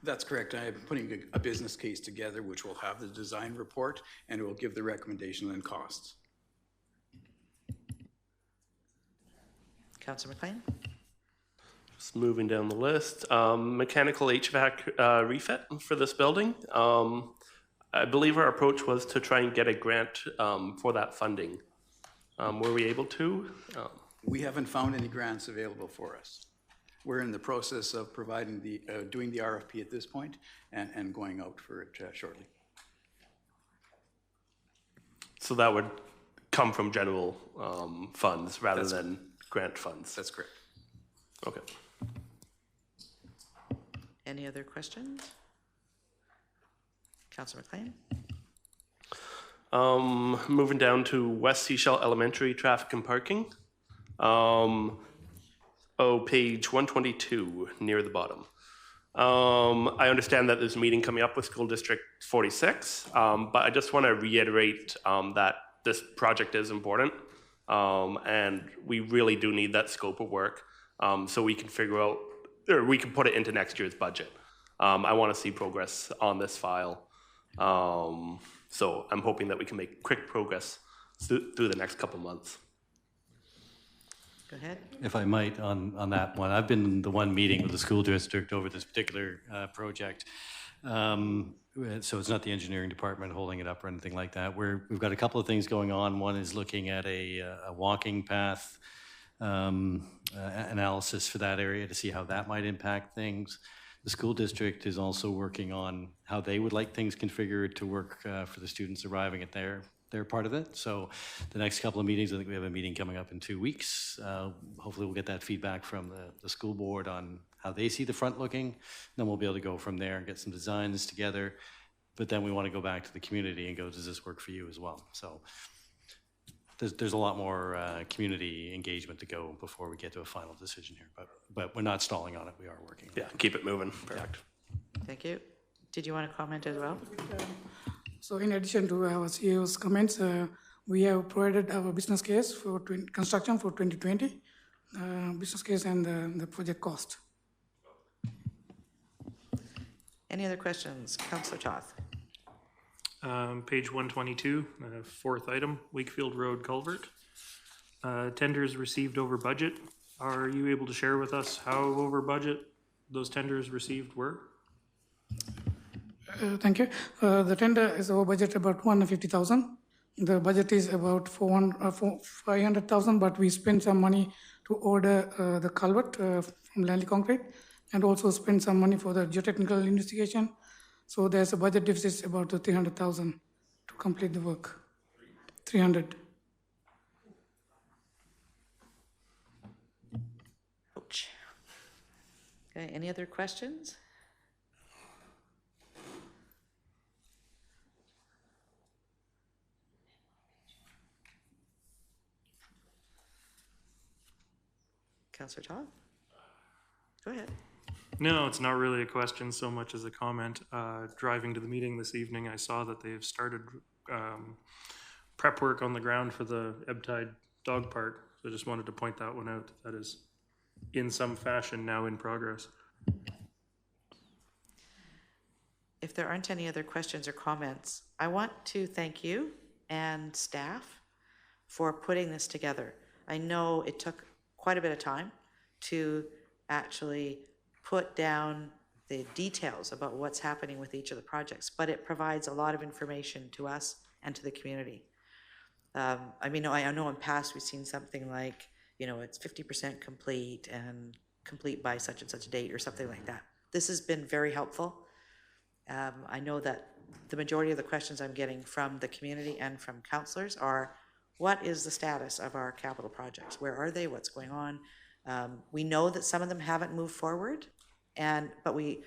That's correct. I am putting a business case together which will have the design report and it will give the recommendation and costs. Councillor McLean? Just moving down the list, mechanical HVAC refit for this building. I believe our approach was to try and get a grant for that funding. Were we able to? We haven't found any grants available for us. We're in the process of providing doing the RFP at this point and going out for it shortly. So that would come from general funds rather than grant funds? That's correct. Okay. Any other questions? Councillor McLean? Moving down to West Sechelle Elementary traffic and parking. Page 122, near the bottom. I understand that there's a meeting coming up with School District 46, but I just want to reiterate that this project is important, and we really do need that scope of work so we can figure out, or we can put it into next year's budget. I want to see progress on this file. So I'm hoping that we can make quick progress through the next couple months. Go ahead. If I might, on that one, I've been the one meeting with the school district over this particular project. So it's not the engineering department holding it up or anything like that. We've got a couple of things going on. One is looking at a walking path analysis for that area to see how that might impact things. The school district is also working on how they would like things configured to work for the students arriving at their part of it. So the next couple of meetings, I think we have a meeting coming up in 2 weeks. Hopefully we'll get that feedback from the school board on how they see the front looking. Then we'll be able to go from there and get some designs together. But then we want to go back to the community and go, does this work for you as well? So there's a lot more community engagement to go before we get to a final decision here. But we're not stalling on it. We are working on it. Yeah, keep it moving. Perfect. Thank you. Did you want to comment as well? So in addition to our CEO's comments, we have provided our business case for construction for 2020, business case and the project cost. Any other questions? Councillor Toth. Page 122, fourth item, Wakefield Road Culvert. Tenders received over budget. Are you able to share with us how over budget those tenders received were? Thank you. The tender is over budget about 250,000. The budget is about 500,000, but we spent some money to order the culvert from Lanley Concrete and also spend some money for the geotechnical investigation. So there's a budget deficit about 300,000 to complete the work. 300. Ouch. Okay, any other questions? Councillor Todd? Go ahead. No, it's not really a question so much as a comment. Driving to the meeting this evening, I saw that they have started prep work on the ground for the Ebbtide Dog Park. So I just wanted to point that one out. That is in some fashion now in progress. If there aren't any other questions or comments, I want to thank you and staff for putting this together. I know it took quite a bit of time to actually put down the details about what's happening with each of the projects, but it provides a lot of information to us and to the community. I mean, I know in past we've seen something like, you know, it's 50% complete and complete by such and such a date or something like that. This has been very helpful. I know that the majority of the questions I'm getting from the community and from councillors are, what is the status of our capital projects? Where are they? What's going on? We know that some of them haven't moved forward, but we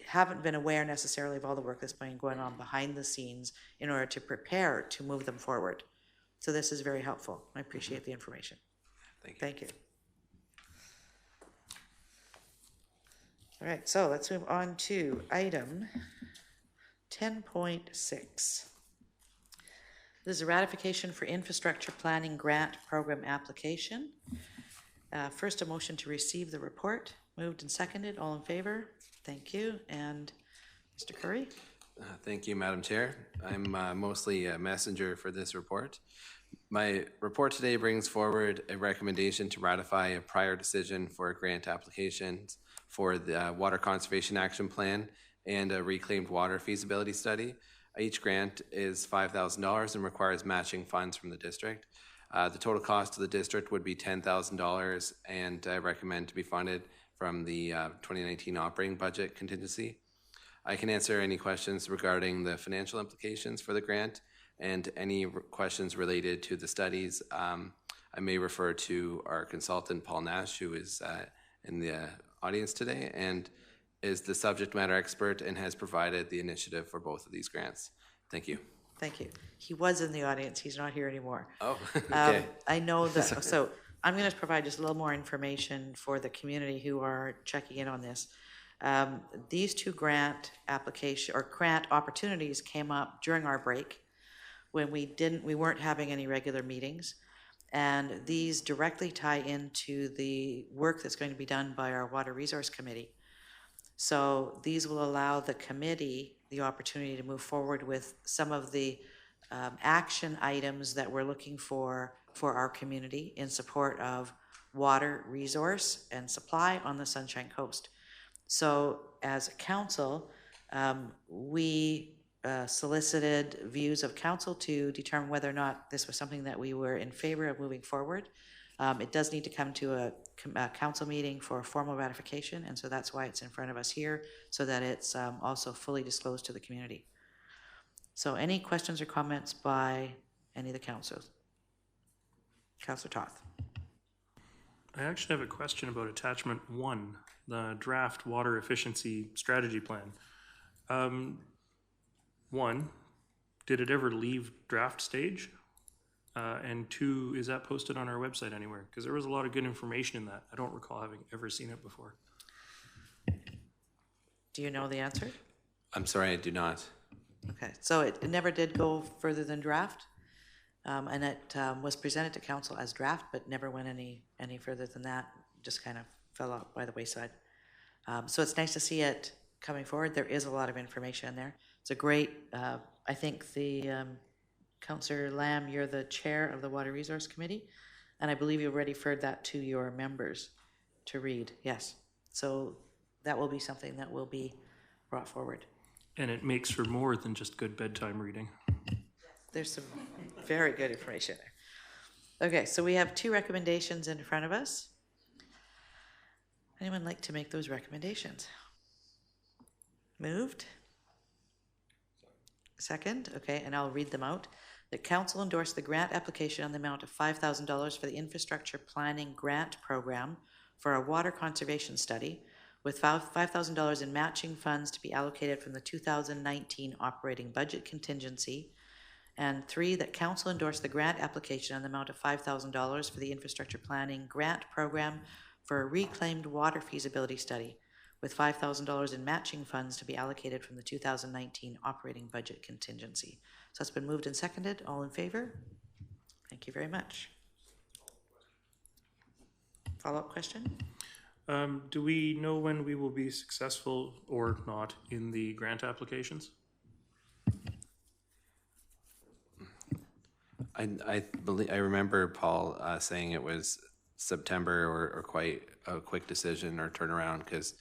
haven't been aware necessarily of all the work that's been going on behind the scenes in order to prepare to move them forward. So this is very helpful. I appreciate the information. Thank you. All right, so let's move on to item 10.6. This is a ratification for infrastructure planning grant program application. First, a motion to receive the report. Moved and seconded. All in favor? Thank you. And Mr. Curry? Thank you, Madam Chair. I'm mostly a messenger for this report. My report today brings forward a recommendation to ratify a prior decision for grant applications for the Water Conservation Action Plan and a reclaimed water feasibility study. Each grant is $5,000 and requires matching funds from the district. The total cost to the district would be $10,000, and I recommend to be funded from the 2019 operating budget contingency. I can answer any questions regarding the financial implications for the grant and any questions related to the studies. I may refer to our consultant, Paul Nash, who is in the audience today and is the subject matter expert and has provided the initiative for both of these grants. Thank you. Thank you. He was in the audience. He's not here anymore. Oh, okay. I know that, so I'm going to provide just a little more information for the community who are checking in on this. These two grant application or grant opportunities came up during our break when we weren't having any regular meetings. And these directly tie into the work that's going to be done by our Water Resource Committee. So these will allow the committee the opportunity to move forward with some of the action items that we're looking for our community in support of water resource and supply on the Sunshine Coast. So as a council, we solicited views of council to determine whether or not this was something that we were in favor of moving forward. It does need to come to a council meeting for formal ratification, and so that's why it's in front of us here, so that it's also fully disclosed to the community. So any questions or comments by any of the councils? Councillor Toth. I actually have a question about attachment 1, the draft water efficiency strategy plan. 1, did it ever leave draft stage? And 2, is that posted on our website anywhere? Because there was a lot of good information in that. I don't recall having ever seen it before. Do you know the answer? I'm sorry, I do not. Okay, so it never did go further than draft, and it was presented to council as draft, but never went any further than that. Just kind of fell out by the wayside. So it's nice to see it coming forward. There is a lot of information in there. It's a great. I think the Councillor Lamb, you're the chair of the Water Resource Committee, and I believe you already referred that to your members to read. Yes, so that will be something that will be brought forward. And it makes for more than just good bedtime reading. There's some very good information there. Okay, so we have 2 recommendations in front of us. Anyone like to make those recommendations? Moved? Second? Okay, and I'll read them out. The council endorsed the grant application on the amount of $5,000 for the infrastructure planning grant program for a water conservation study, with $5,000 in matching funds to be allocated from the 2019 operating budget contingency. And 3, that council endorsed the grant application on the amount of $5,000 for the infrastructure planning grant program for a reclaimed water feasibility study, with $5,000 in matching funds to be allocated from the 2019 operating budget contingency. So it's been moved and seconded. All in favor? Thank you very much. Follow-up question? Do we know when we will be successful or not in the grant applications? I remember Paul saying it was September or quite a quick decision or turnaround because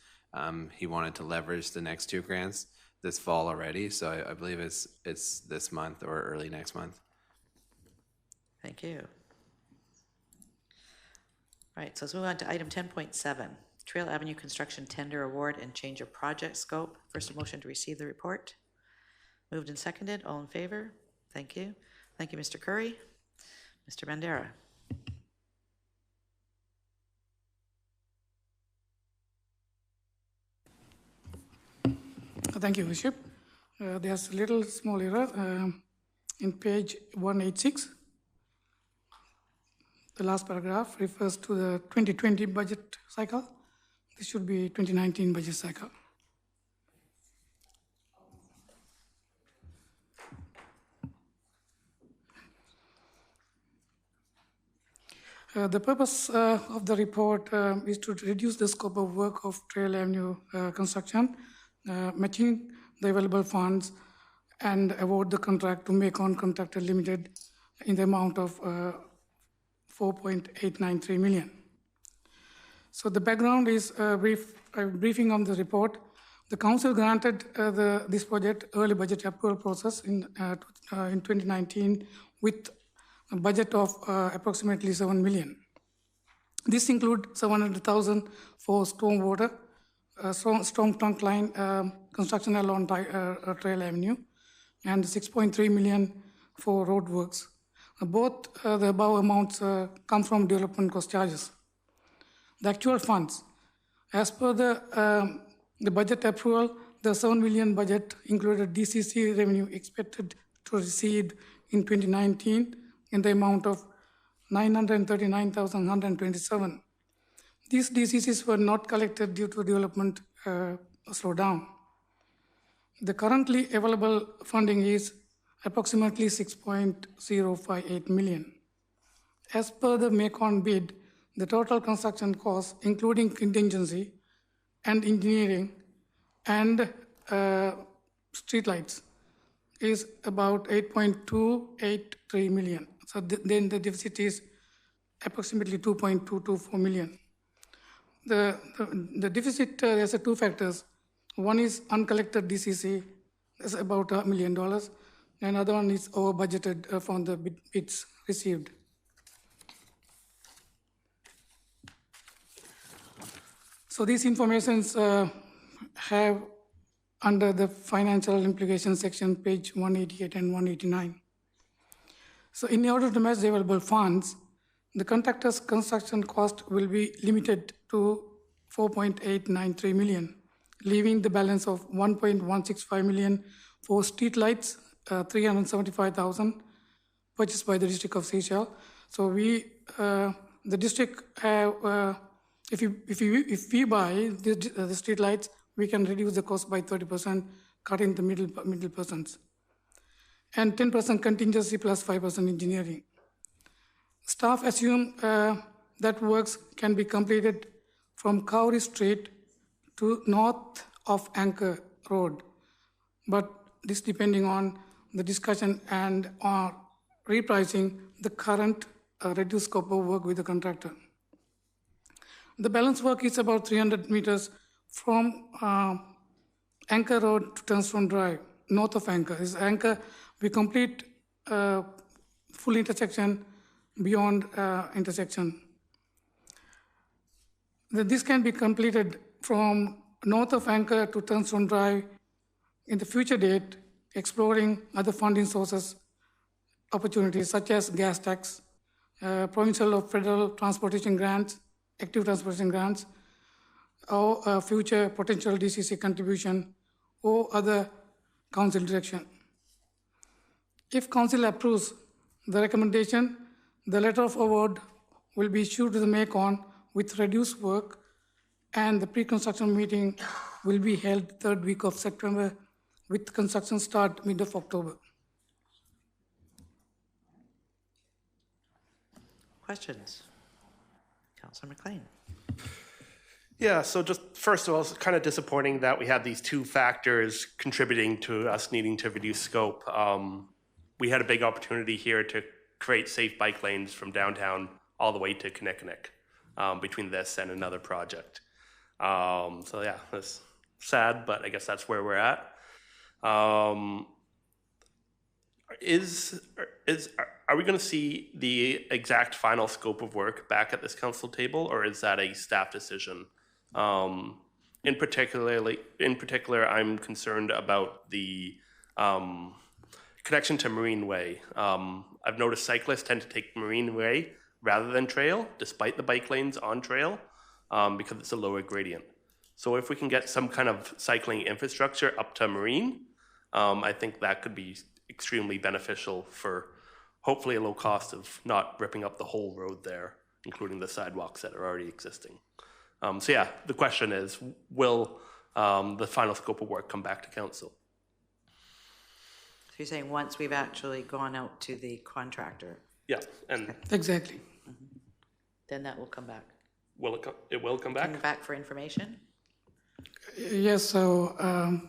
he wanted to leverage the next 2 grants this fall already. So I believe it's this month or early next month. Thank you. All right, so let's move on to item 10.7, Trail Avenue Construction Tender Award and Change of Project Scope. First, a motion to receive the report. Moved and seconded. All in favor? Thank you. Thank you, Mr. Curry. Mr. Bandera. Thank you, Bishop. There's a little small error in page 186. The last paragraph refers to the 2020 budget cycle. This should be 2019 budget cycle. The purpose of the report is to reduce the scope of work of Trail Avenue construction, matching the available funds, and award the contract to Macon Contractor Limited in the amount of 4.893 million. So the background is a briefing on the report. The council granted this project early budget approval process in 2019 with a budget of approximately 7 million. This includes 700,000 for stormwater, storm trunk line construction along Trail Avenue, and 6.3 million for road works. Both the above amounts come from development cost charges. The actual funds, as per the budget approval, the 7 million budget included DCC revenue expected to receive in 2019 in the amount of 939,127. These DCCs were not collected due to development slowdown. The currently available funding is approximately 6.058 million. As per the Macon bid, the total construction cost, including contingency and engineering and streetlights, is about 8.283 million. So then the deficit is approximately 2.224 million. The deficit, there's two factors. One is uncollected DCC, that's about $1 million. And another one is over budgeted from the bids received. So these informations have under the financial implications section, page 188 and 189. So in order to match the available funds, the contractor's construction cost will be limited to 4.893 million, leaving the balance of 1.165 million for streetlights, 375,000 purchased by the District of Seychelles. So the district have, if we buy the streetlights, we can reduce the cost by 30%, cutting the middle persons, and 10% contingency plus 5% engineering. Staff assume that works can be completed from Cowrie Street to north of Anchor Road, but this depending on the discussion and on repricing the current reduced scope of work with the contractor. The balance work is about 300 meters from Anchor Road to Turnstone Drive, north of Anchor. Is Anchor, we complete full intersection beyond intersection. This can be completed from north of Anchor to Turnstone Drive in the future date, exploring other funding sources, opportunities such as gas tax, provincial or federal transportation grants, active transportation grants, or future potential DCC contribution or other council direction. If council approves the recommendation, the letter of award will be issued to the Macon with reduced work, and the pre-construction meeting will be held third week of September with construction start mid of October. Questions? Councilor McLean. Yeah, so just first of all, it's kind of disappointing that we had these two factors contributing to us needing to reduce scope. We had a big opportunity here to create safe bike lanes from downtown all the way to Kinnickinnick between this and another project. So yeah, that's sad, but I guess that's where we're at. Are we going to see the exact final scope of work back at this council table, or is that a staff decision? In particular, I'm concerned about the connection to Marine Way. I've noticed cyclists tend to take Marine Way rather than trail, despite the bike lanes on trail, because it's a lower gradient. So if we can get some kind of cycling infrastructure up to Marine, I think that could be extremely beneficial for hopefully a low cost of not ripping up the whole road there, including the sidewalks that are already existing. So yeah, the question is, will the final scope of work come back to council? So you're saying once we've actually gone out to the contractor? Yeah, and exactly. then that will come back. Will it, it will come back? Come back for information? Yes, so,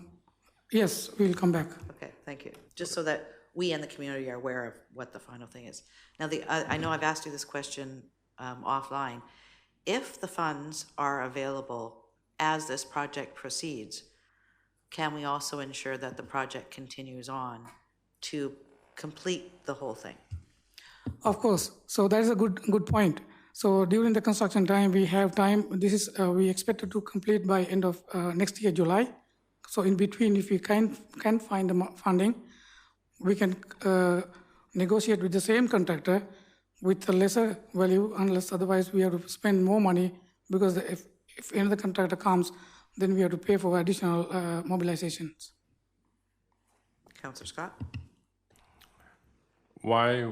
yes, we'll come back. Okay, thank you. Just so that we and the community are aware of what the final thing is. Now, I know I've asked you this question offline. If the funds are available as this project proceeds, can we also ensure that the project continues on to complete the whole thing? Of course. So that is a good point. So during the construction time, we have time. This is we expected to complete by end of next year, July. So in between, if we can find the funding, we can negotiate with the same contractor with a lesser value, unless otherwise we have to spend more money, because if another contractor comes, then we have to pay for additional mobilizations. Councillor Scott? Why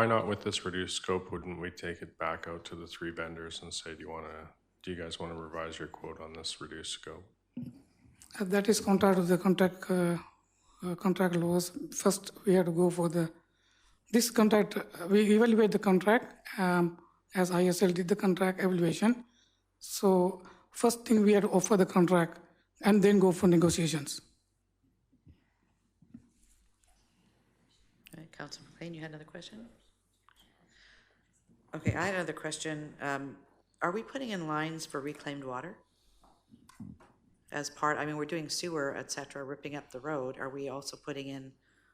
not with this reduced scope? Wouldn't we take it back out to the 3 vendors and say, do you guys want to revise your quote on this reduced scope? That is contrary to the contract laws. First, we have to go for this contract. We evaluate the contract as ISL did the contract evaluation. So first thing, we have to offer the contract and then go for negotiations. Councillor McLean, you had another question? Okay, I had another question. Are we putting in lines for reclaimed water? As part, I mean, we're doing sewer, et cetera, ripping up the road. Are we also putting in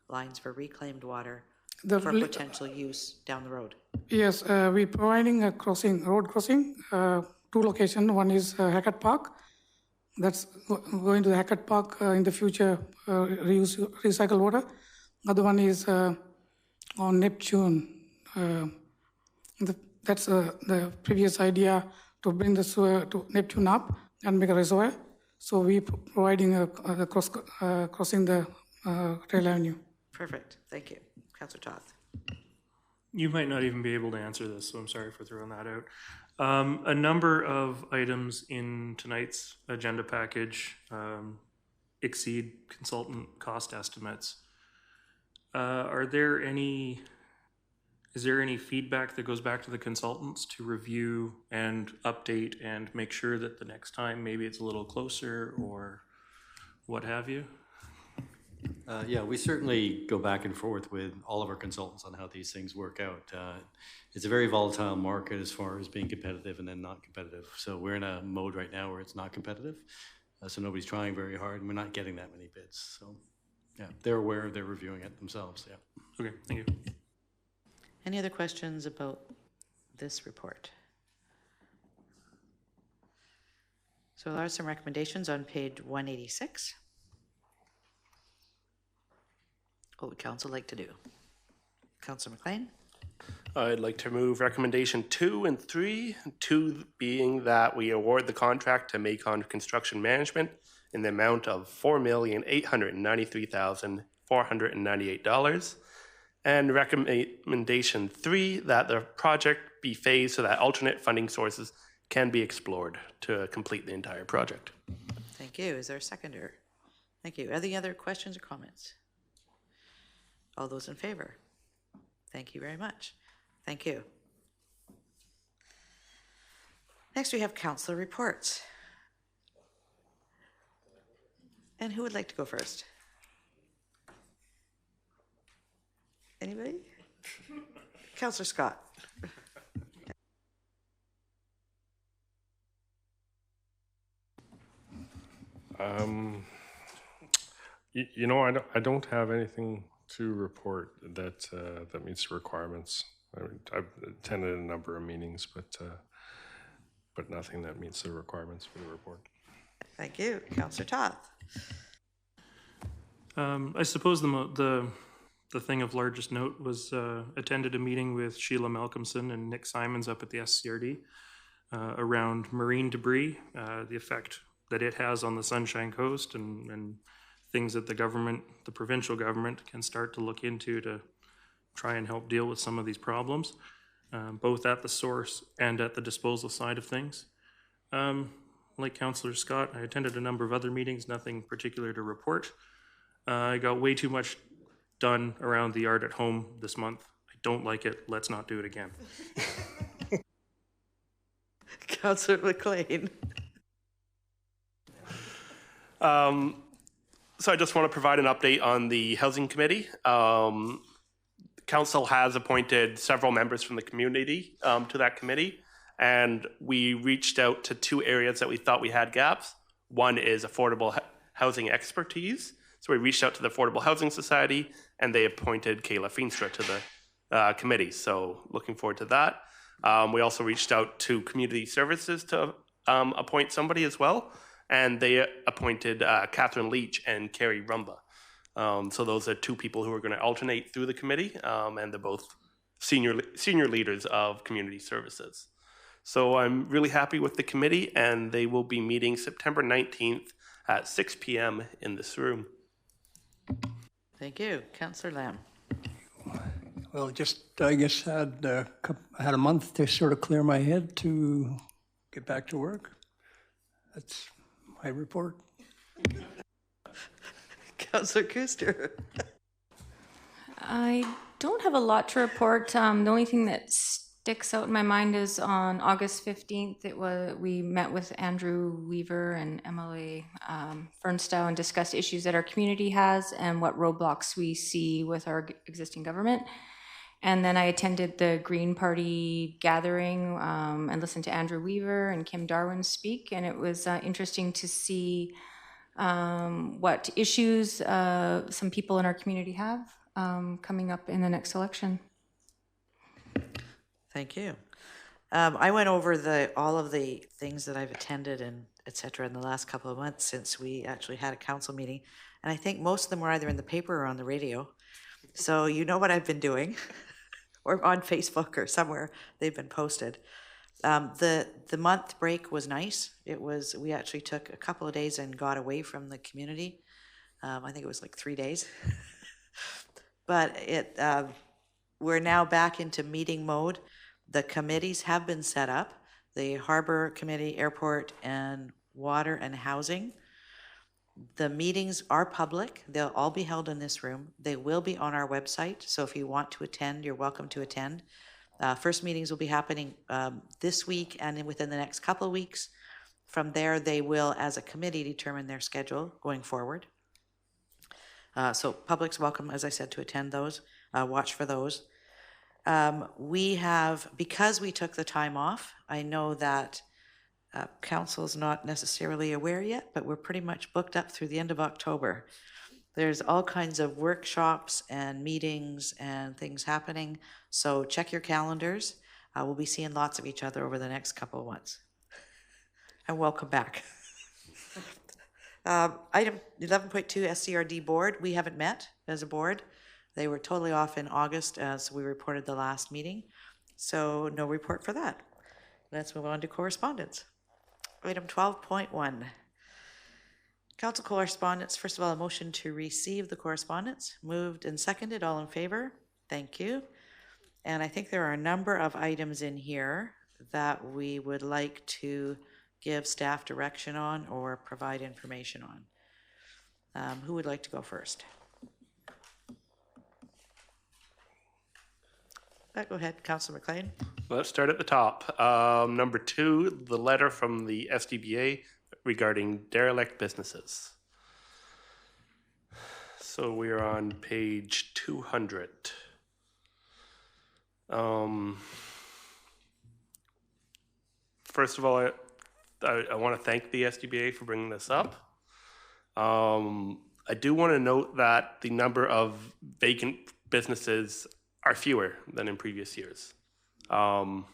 lines for reclaimed water for potential use down the road? Yes, we're providing a road crossing, 2 locations. One is Hackett Park. That's going to the Hackett Park in the future, recycle water. Other one is on Neptune. That's the previous idea, to bring the sewer to Neptune up and make a reservoir. So we're providing crossing the Trail Avenue. Perfect, thank you. Councillor Toth. You might not even be able to answer this, so I'm sorry for throwing that out. A number of items in tonight's agenda package exceed consultant cost estimates. Is there any feedback that goes back to the consultants to review and update and make sure that the next time maybe it's a little closer or what have you? Yeah, we certainly go back and forth with all of our consultants on how these things work out. It's a very volatile market as far as being competitive and then not competitive. So we're in a mode right now where it's not competitive. So nobody's trying very hard and we're not getting that many bids. So yeah, they're aware, they're reviewing it themselves, yeah. Okay, thank you. Any other questions about this report? So there are some recommendations on page 186. What would council like to do? Councillor McLean? I'd like to move recommendation 2 and 3. 2 being that we award the contract to Macon Construction Management in the amount of $4,893,498. And recommendation 3, that the project be phased so that alternate funding sources can be explored to complete the entire project. Thank you. Is there a seconder? Thank you. Any other questions or comments? All those in favor? Thank you very much. Thank you. Next, we have councillor reports. And who would like to go first? Anybody? Councillor Scott. You know, I don't have anything to report that that meets the requirements. I've attended a number of meetings, but nothing that meets the requirements for the report. Thank you. Councillor Toth. I suppose the thing of largest note was attended a meeting with Sheila Malcolmson and Nick Simons up at the SCRD around marine debris, the effect that it has on the Sunshine Coast, and things that the provincial government can start to look into to try and help deal with some of these problems, both at the source and at the disposal side of things. Like Councillor Scott, I attended a number of other meetings, nothing particular to report. I got way too much done around the yard at home this month. I don't like it. Let's not do it again. Councillor McLean. So I just want to provide an update on the Housing Committee. Council has appointed several members from the community to that committee, and we reached out to two areas that we thought we had gaps. One is affordable housing expertise. So we reached out to the Affordable Housing Society, and they appointed Kayla Feenstra to the committee. So looking forward to that. We also reached out to Community Services to appoint somebody as well, and they appointed Catherine Leach and Carrie Rumba. So those are two people who are going to alternate through the committee, and they're both senior leaders of Community Services. So I'm really happy with the committee, and they will be meeting September 19th at 6 p.m. in this room. Thank you. Councillor Lamb. Well, just, I guess, I had a month to sort of clear my head to get back to work. That's my report. Councillor Kuster. I don't have a lot to report. The only thing that sticks out in my mind is on August 15th, we met with Andrew Weaver and MLA Fernstow and discussed issues that our community has and what roadblocks we see with our existing government. And then I attended the Green Party gathering and listened to Andrew Weaver and Kim Darwin speak, and it was interesting to see what issues some people in our community have coming up in the next election. Thank you. I went over all of the things that I've attended and et cetera in the last couple of months since we actually had a council meeting, and I think most of them were either in the paper or on the radio. So you know what I've been doing, or on Facebook or somewhere they've been posted. The month break was nice. We actually took a couple of days and got away from the community. I think it was like 3 days. But we're now back into meeting mode. The committees have been set up. The Harbor Committee, Airport, and Water and Housing. The meetings are public. They'll all be held in this room. They will be on our website. So if you want to attend, you're welcome to attend. First meetings will be happening this week and within the next couple of weeks. From there, they will, as a committee, determine their schedule going forward. So public's welcome, as I said, to attend those. Watch for those. Because we took the time off, I know that council's not necessarily aware yet, but we're pretty much booked up through the end of October. There's all kinds of workshops and meetings and things happening, so check your calendars. We'll be seeing lots of each other over the next couple of months. And welcome back. Item 11.2 SCRD board, we haven't met as a board. They were totally off in August as we reported the last meeting, so no report for that. Let's move on to correspondence. Item 12.1. Council correspondence. First of all, a motion to receive the correspondence. Moved and seconded. All in favor? Thank you. And I think there are a number of items in here that we would like to give staff direction on or provide information on. Who would like to go first? Go ahead, Councillor McLean. Let's start at the top. Number 2, the letter from the SDBA regarding derelict businesses. So we are on page 200. First of all, I want to thank the SDBA for bringing this up. I do want to note that the number of vacant businesses are fewer than in previous years. I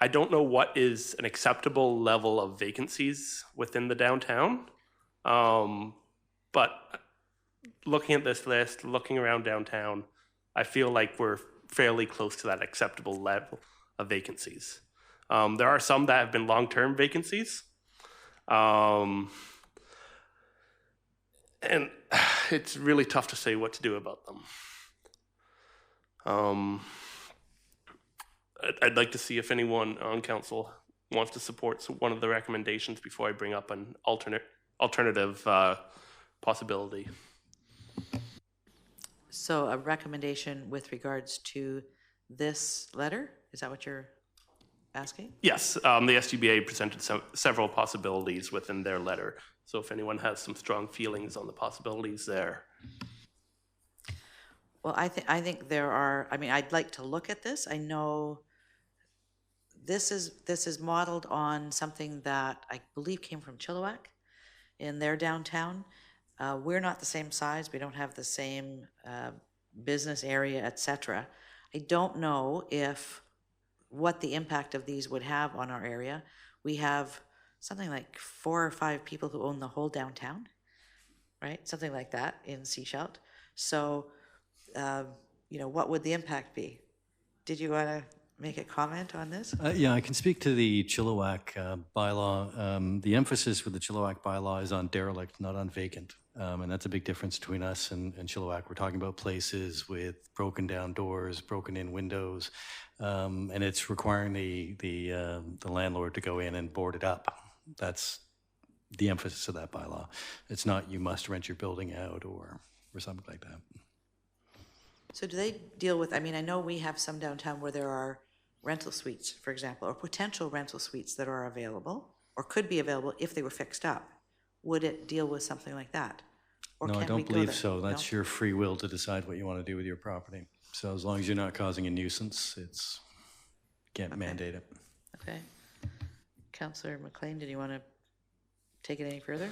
don't know what is an acceptable level of vacancies within the downtown, but looking at this list, looking around downtown, I feel like we're fairly close to that acceptable level of vacancies. There are some that have been long-term vacancies, and it's really tough to say what to do about them. I'd like to see if anyone on council wants to support one of the recommendations before I bring up an alternative possibility. So a recommendation with regards to this letter? Is that what you're... asking? Yes, the SGBA presented several possibilities within their letter. So if anyone has some strong feelings on the possibilities there. Well, I think there are, I mean, I'd like to look at this. I know this is modeled on something that I believe came from Chilliwack in their downtown. We're not the same size. We don't have the same business area, etc. I don't know what the impact of these would have on our area. We have something like 4 or 5 people who own the whole downtown, right? Something like that in Sechelt. So, what would the impact be? Did you want to make a comment on this? Yeah, I can speak to the Chilliwack bylaw. The emphasis with the Chilliwack bylaw is on derelict, not on vacant. And that's a big difference between us and Chilliwack. We're talking about places with broken down doors, broken in windows, and it's requiring the landlord to go in and board it up. That's the emphasis of that bylaw. It's not you must rent your building out or something like that. So do they deal with, I mean, I know we have some downtown where there are rental suites, for example, or potential rental suites that are available or could be available if they were fixed up. Would it deal with something like that? Or No, I can we don't go believe there? so. That's No? your free will to decide what you want to do with your property. So as long as you're not causing a nuisance, can't mandate it. Okay. Councillor McLean, did you want to take it any further?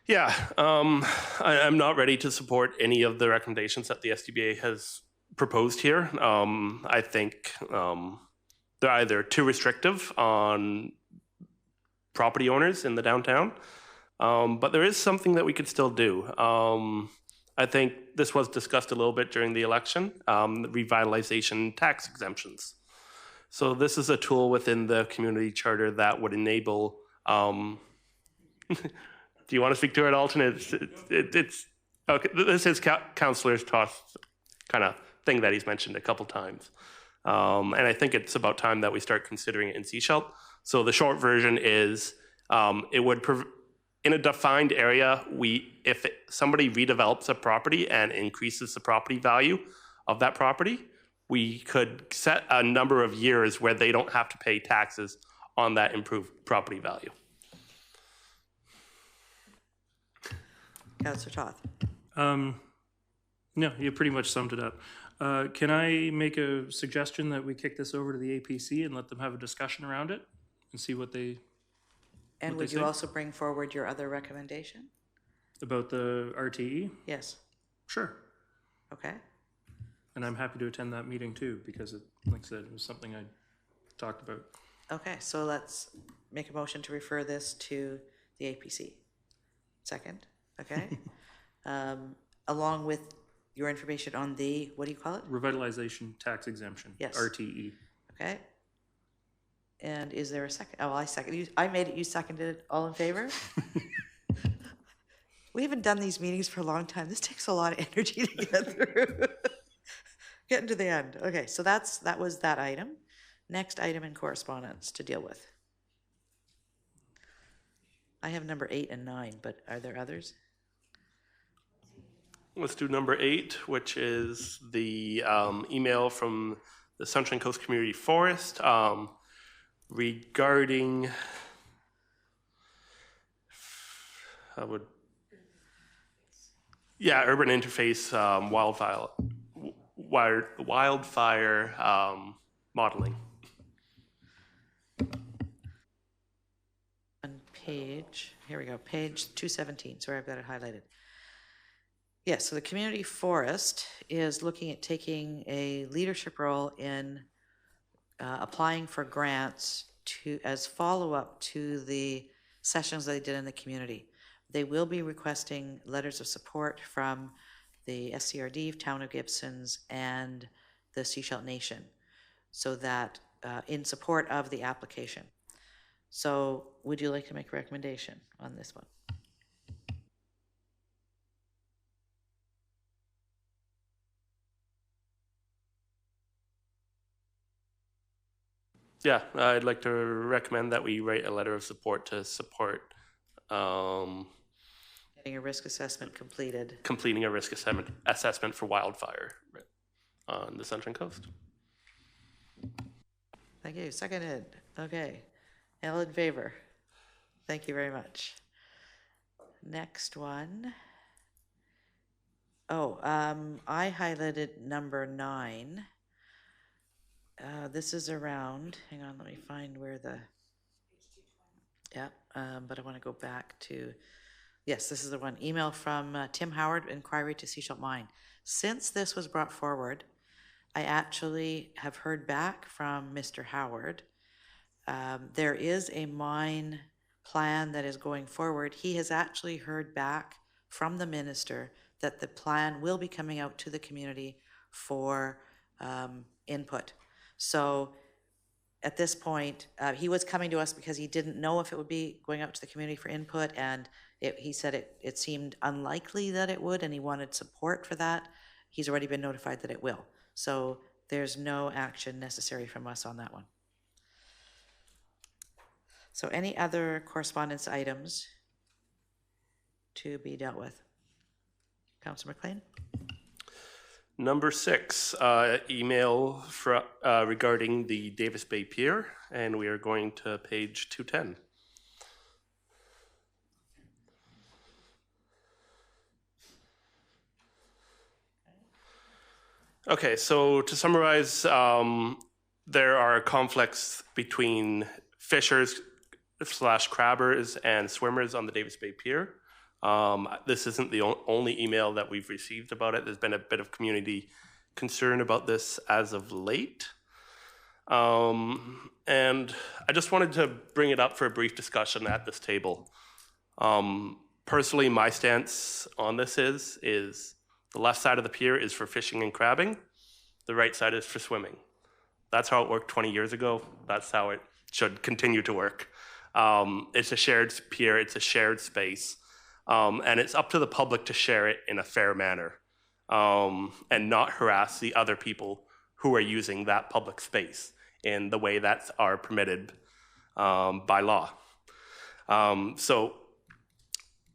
Yeah, I'm not ready to support any of the recommendations that the SDBA has proposed here. I think they're either too restrictive on property owners in the downtown, but there is something that we could still do. I think this was discussed a little bit during the election, the revitalization tax exemptions. So this is a tool within the community charter that would enable do you want to speak to it, Alton? It's okay. This is Councillor Toth's kind of thing that he's mentioned a couple times. And I think it's about time that we start considering it in Sechelt. So the short version is it would, in a defined area, if somebody redevelops a property and increases the property value of that property, we could set a number of years where they don't have to pay taxes on that improved property value. Councillor Toth. No, you pretty much summed it up. Can I make a suggestion that we kick this over to the APC and let them have a discussion around it and see what they And what would they you say? also bring forward your other recommendation? About the RTE? Yes. Sure. Okay. And I'm happy to attend that meeting too, because it, like I said, it was something I talked about. Okay, so let's make a motion to refer this to the APC. Second, okay? Along with your information on the, what do you call it? Revitalization tax exemption. Yes. RTE. Okay. And is there a second? Oh, I second. I made it, you seconded it. All in favor? We haven't done these meetings for a long time. This takes a lot of energy to get through. Getting to the end. Okay, so that was that item. Next item in correspondence to deal with. I have number 8 and 9, but are there others? Let's do number 8, which is the email from the Sunshine Coast Community Forest regarding urban interface wildfire modeling. On page, here we go, page 217. Sorry, I've got it highlighted. Yes, so the community forest is looking at taking a leadership role in applying for grants as follow-up to the sessions they did in the community. They will be requesting letters of support from the SCRD, Town of Gibsons, and the Sechelt Nation, so that in support of the application. So would you like to make a recommendation on this one? Yeah, I'd like to recommend that we write a letter of support to support Getting a risk assessment completed. completing a risk assessment for wildfire on the Sunshine Coast. Thank you. Seconded. Okay. All in favor? Thank you very much. Next one. Oh, I highlighted number 9. This is around, hang on, let me find where the, yeah, but I want to go back to, yes, this is the one. Email from Tim Howard, inquiry to Seashell Mine. Since this was brought forward, I actually have heard back from Mr. Howard. There is a mine plan that is going forward. He has actually heard back from the minister that the plan will be coming out to the community for input. So at this point, he was coming to us because he didn't know if it would be going out to the community for input, and he said it seemed unlikely that it would, and he wanted support for that. He's already been notified that it will. So there's no action necessary from us on that one. So any other correspondence items to be dealt with? Councillor McLean? Number 6, email regarding the Davis Bay Pier, and we are going to page 210. Okay, so to summarize, there are conflicts between fishers / crabbers and swimmers on the Davis Bay Pier. This isn't the only email that we've received about it. There's been a bit of community concern about this as of late. And I just wanted to bring it up for a brief discussion at this table. Personally, my stance on this is the left side of the pier is for fishing and crabbing. The right side is for swimming. That's how it worked 20 years ago. That's how it should continue to work. It's a shared pier, it's a shared space. And it's up to the public to share it in a fair manner and not harass the other people who are using that public space in the way that are permitted by law. So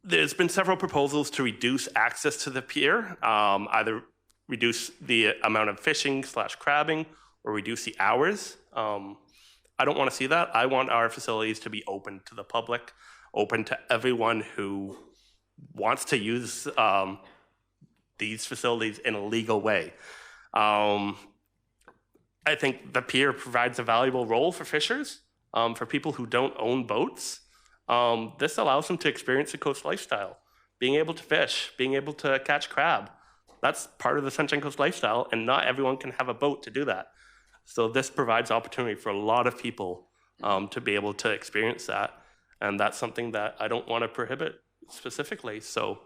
there's been several proposals to reduce access to the pier, either reduce the amount of fishing / crabbing or reduce the hours. I don't want to see that. I want our facilities to be open to the public, open to everyone who wants to use these facilities in a legal way. I think the pier provides a valuable role for fishers, for people who don't own boats. This allows them to experience the coast lifestyle, being able to fish, being able to catch crab. That's part of the Sunshine Coast lifestyle, and not everyone can have a boat to do that. So this provides opportunity for a lot of people to be able to experience that. And that's something that I don't want to prohibit specifically. So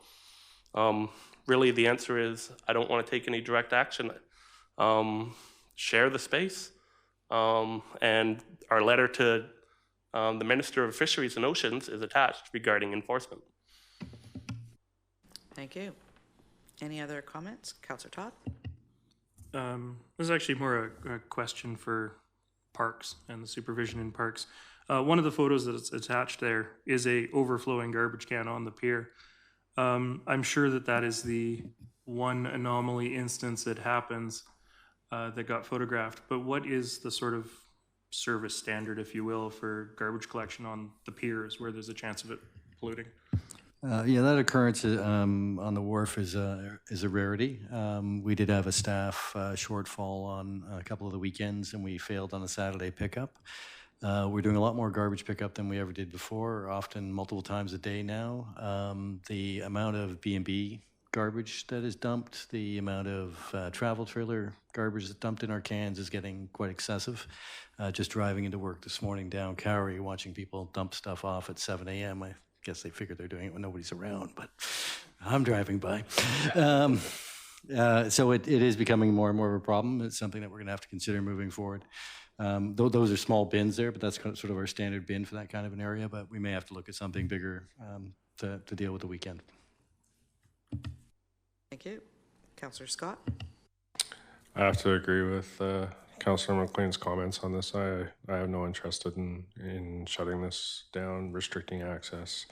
really the answer is I don't want to take any direct action. Share the space. And our letter to the Minister of Fisheries and Oceans is attached regarding enforcement. Thank you. Any other comments? Councillor Todd? This is actually more a question for parks and the supervision in parks. One of the photos that's attached there is a overflowing garbage can on the pier. I'm sure that is the one anomaly instance that happens that got photographed, but what is the sort of service standard, if you will, for garbage collection on the piers where there's a chance of it polluting? Yeah, that occurrence on the wharf is a rarity. We did have a staff shortfall on a couple of the weekends, and we failed on a Saturday pickup. We're doing a lot more garbage pickup than we ever did before, often multiple times a day now. The amount of B&B garbage that is dumped, the amount of travel trailer garbage that's dumped in our cans is getting quite excessive. Just driving into work this morning down Cowrie, watching people dump stuff off at 7 a.m., I guess they figure they're doing it when nobody's around, but I'm driving by. So it is becoming more and more of a problem. It's something that we're going to have to consider moving forward. Those are small bins there, but that's sort of our standard bin for that kind of an area, but we may have to look at something bigger to deal with the weekend. Thank you. Councillor Scott? I have to agree with Councillor McLean's comments on this. I have no interest in shutting this down, restricting access.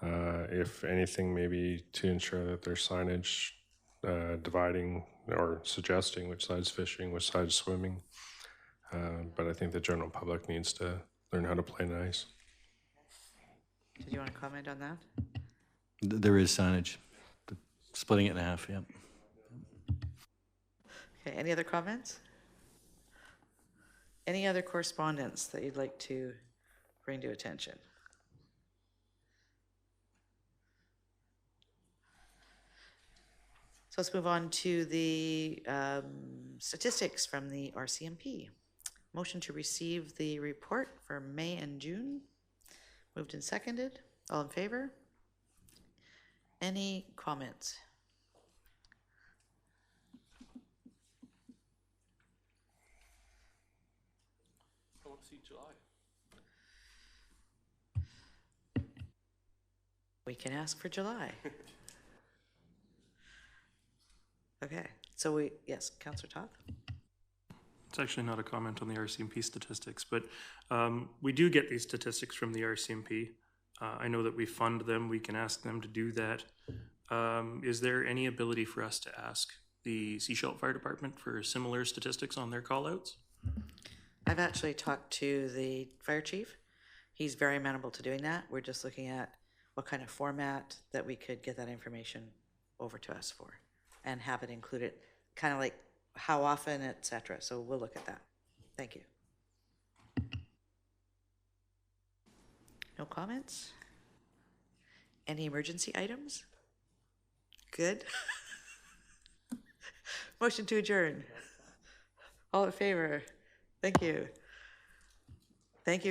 If anything, maybe to ensure that there's signage dividing or suggesting which side's fishing, which side's swimming. But I think the general public needs to learn how to play nice. Did you want to comment on that? There is signage, but splitting it in half, yeah. Okay, any other comments? Any other correspondence that you'd like to bring to attention? So let's move on to the statistics from the RCMP. Motion to receive the report for May and June. Moved and seconded. All in favor? Any comments? I want to see July. We can ask for July. Okay, so yes, Councillor Toth? It's actually not a comment on the RCMP statistics, but we do get these statistics from the RCMP. I know that we fund them. We can ask them to do that. Is there any ability for us to ask the Sechelt Fire Department for similar statistics on their callouts? I've actually talked to the fire chief. He's very amenable to doing that. We're just looking at what kind of format that we could get that information over to us for and have it included, kind of like how often, et cetera. So we'll look at that. Thank you. No comments? Any emergency items? Good. Motion to adjourn. All in favor? Thank you. Thank you.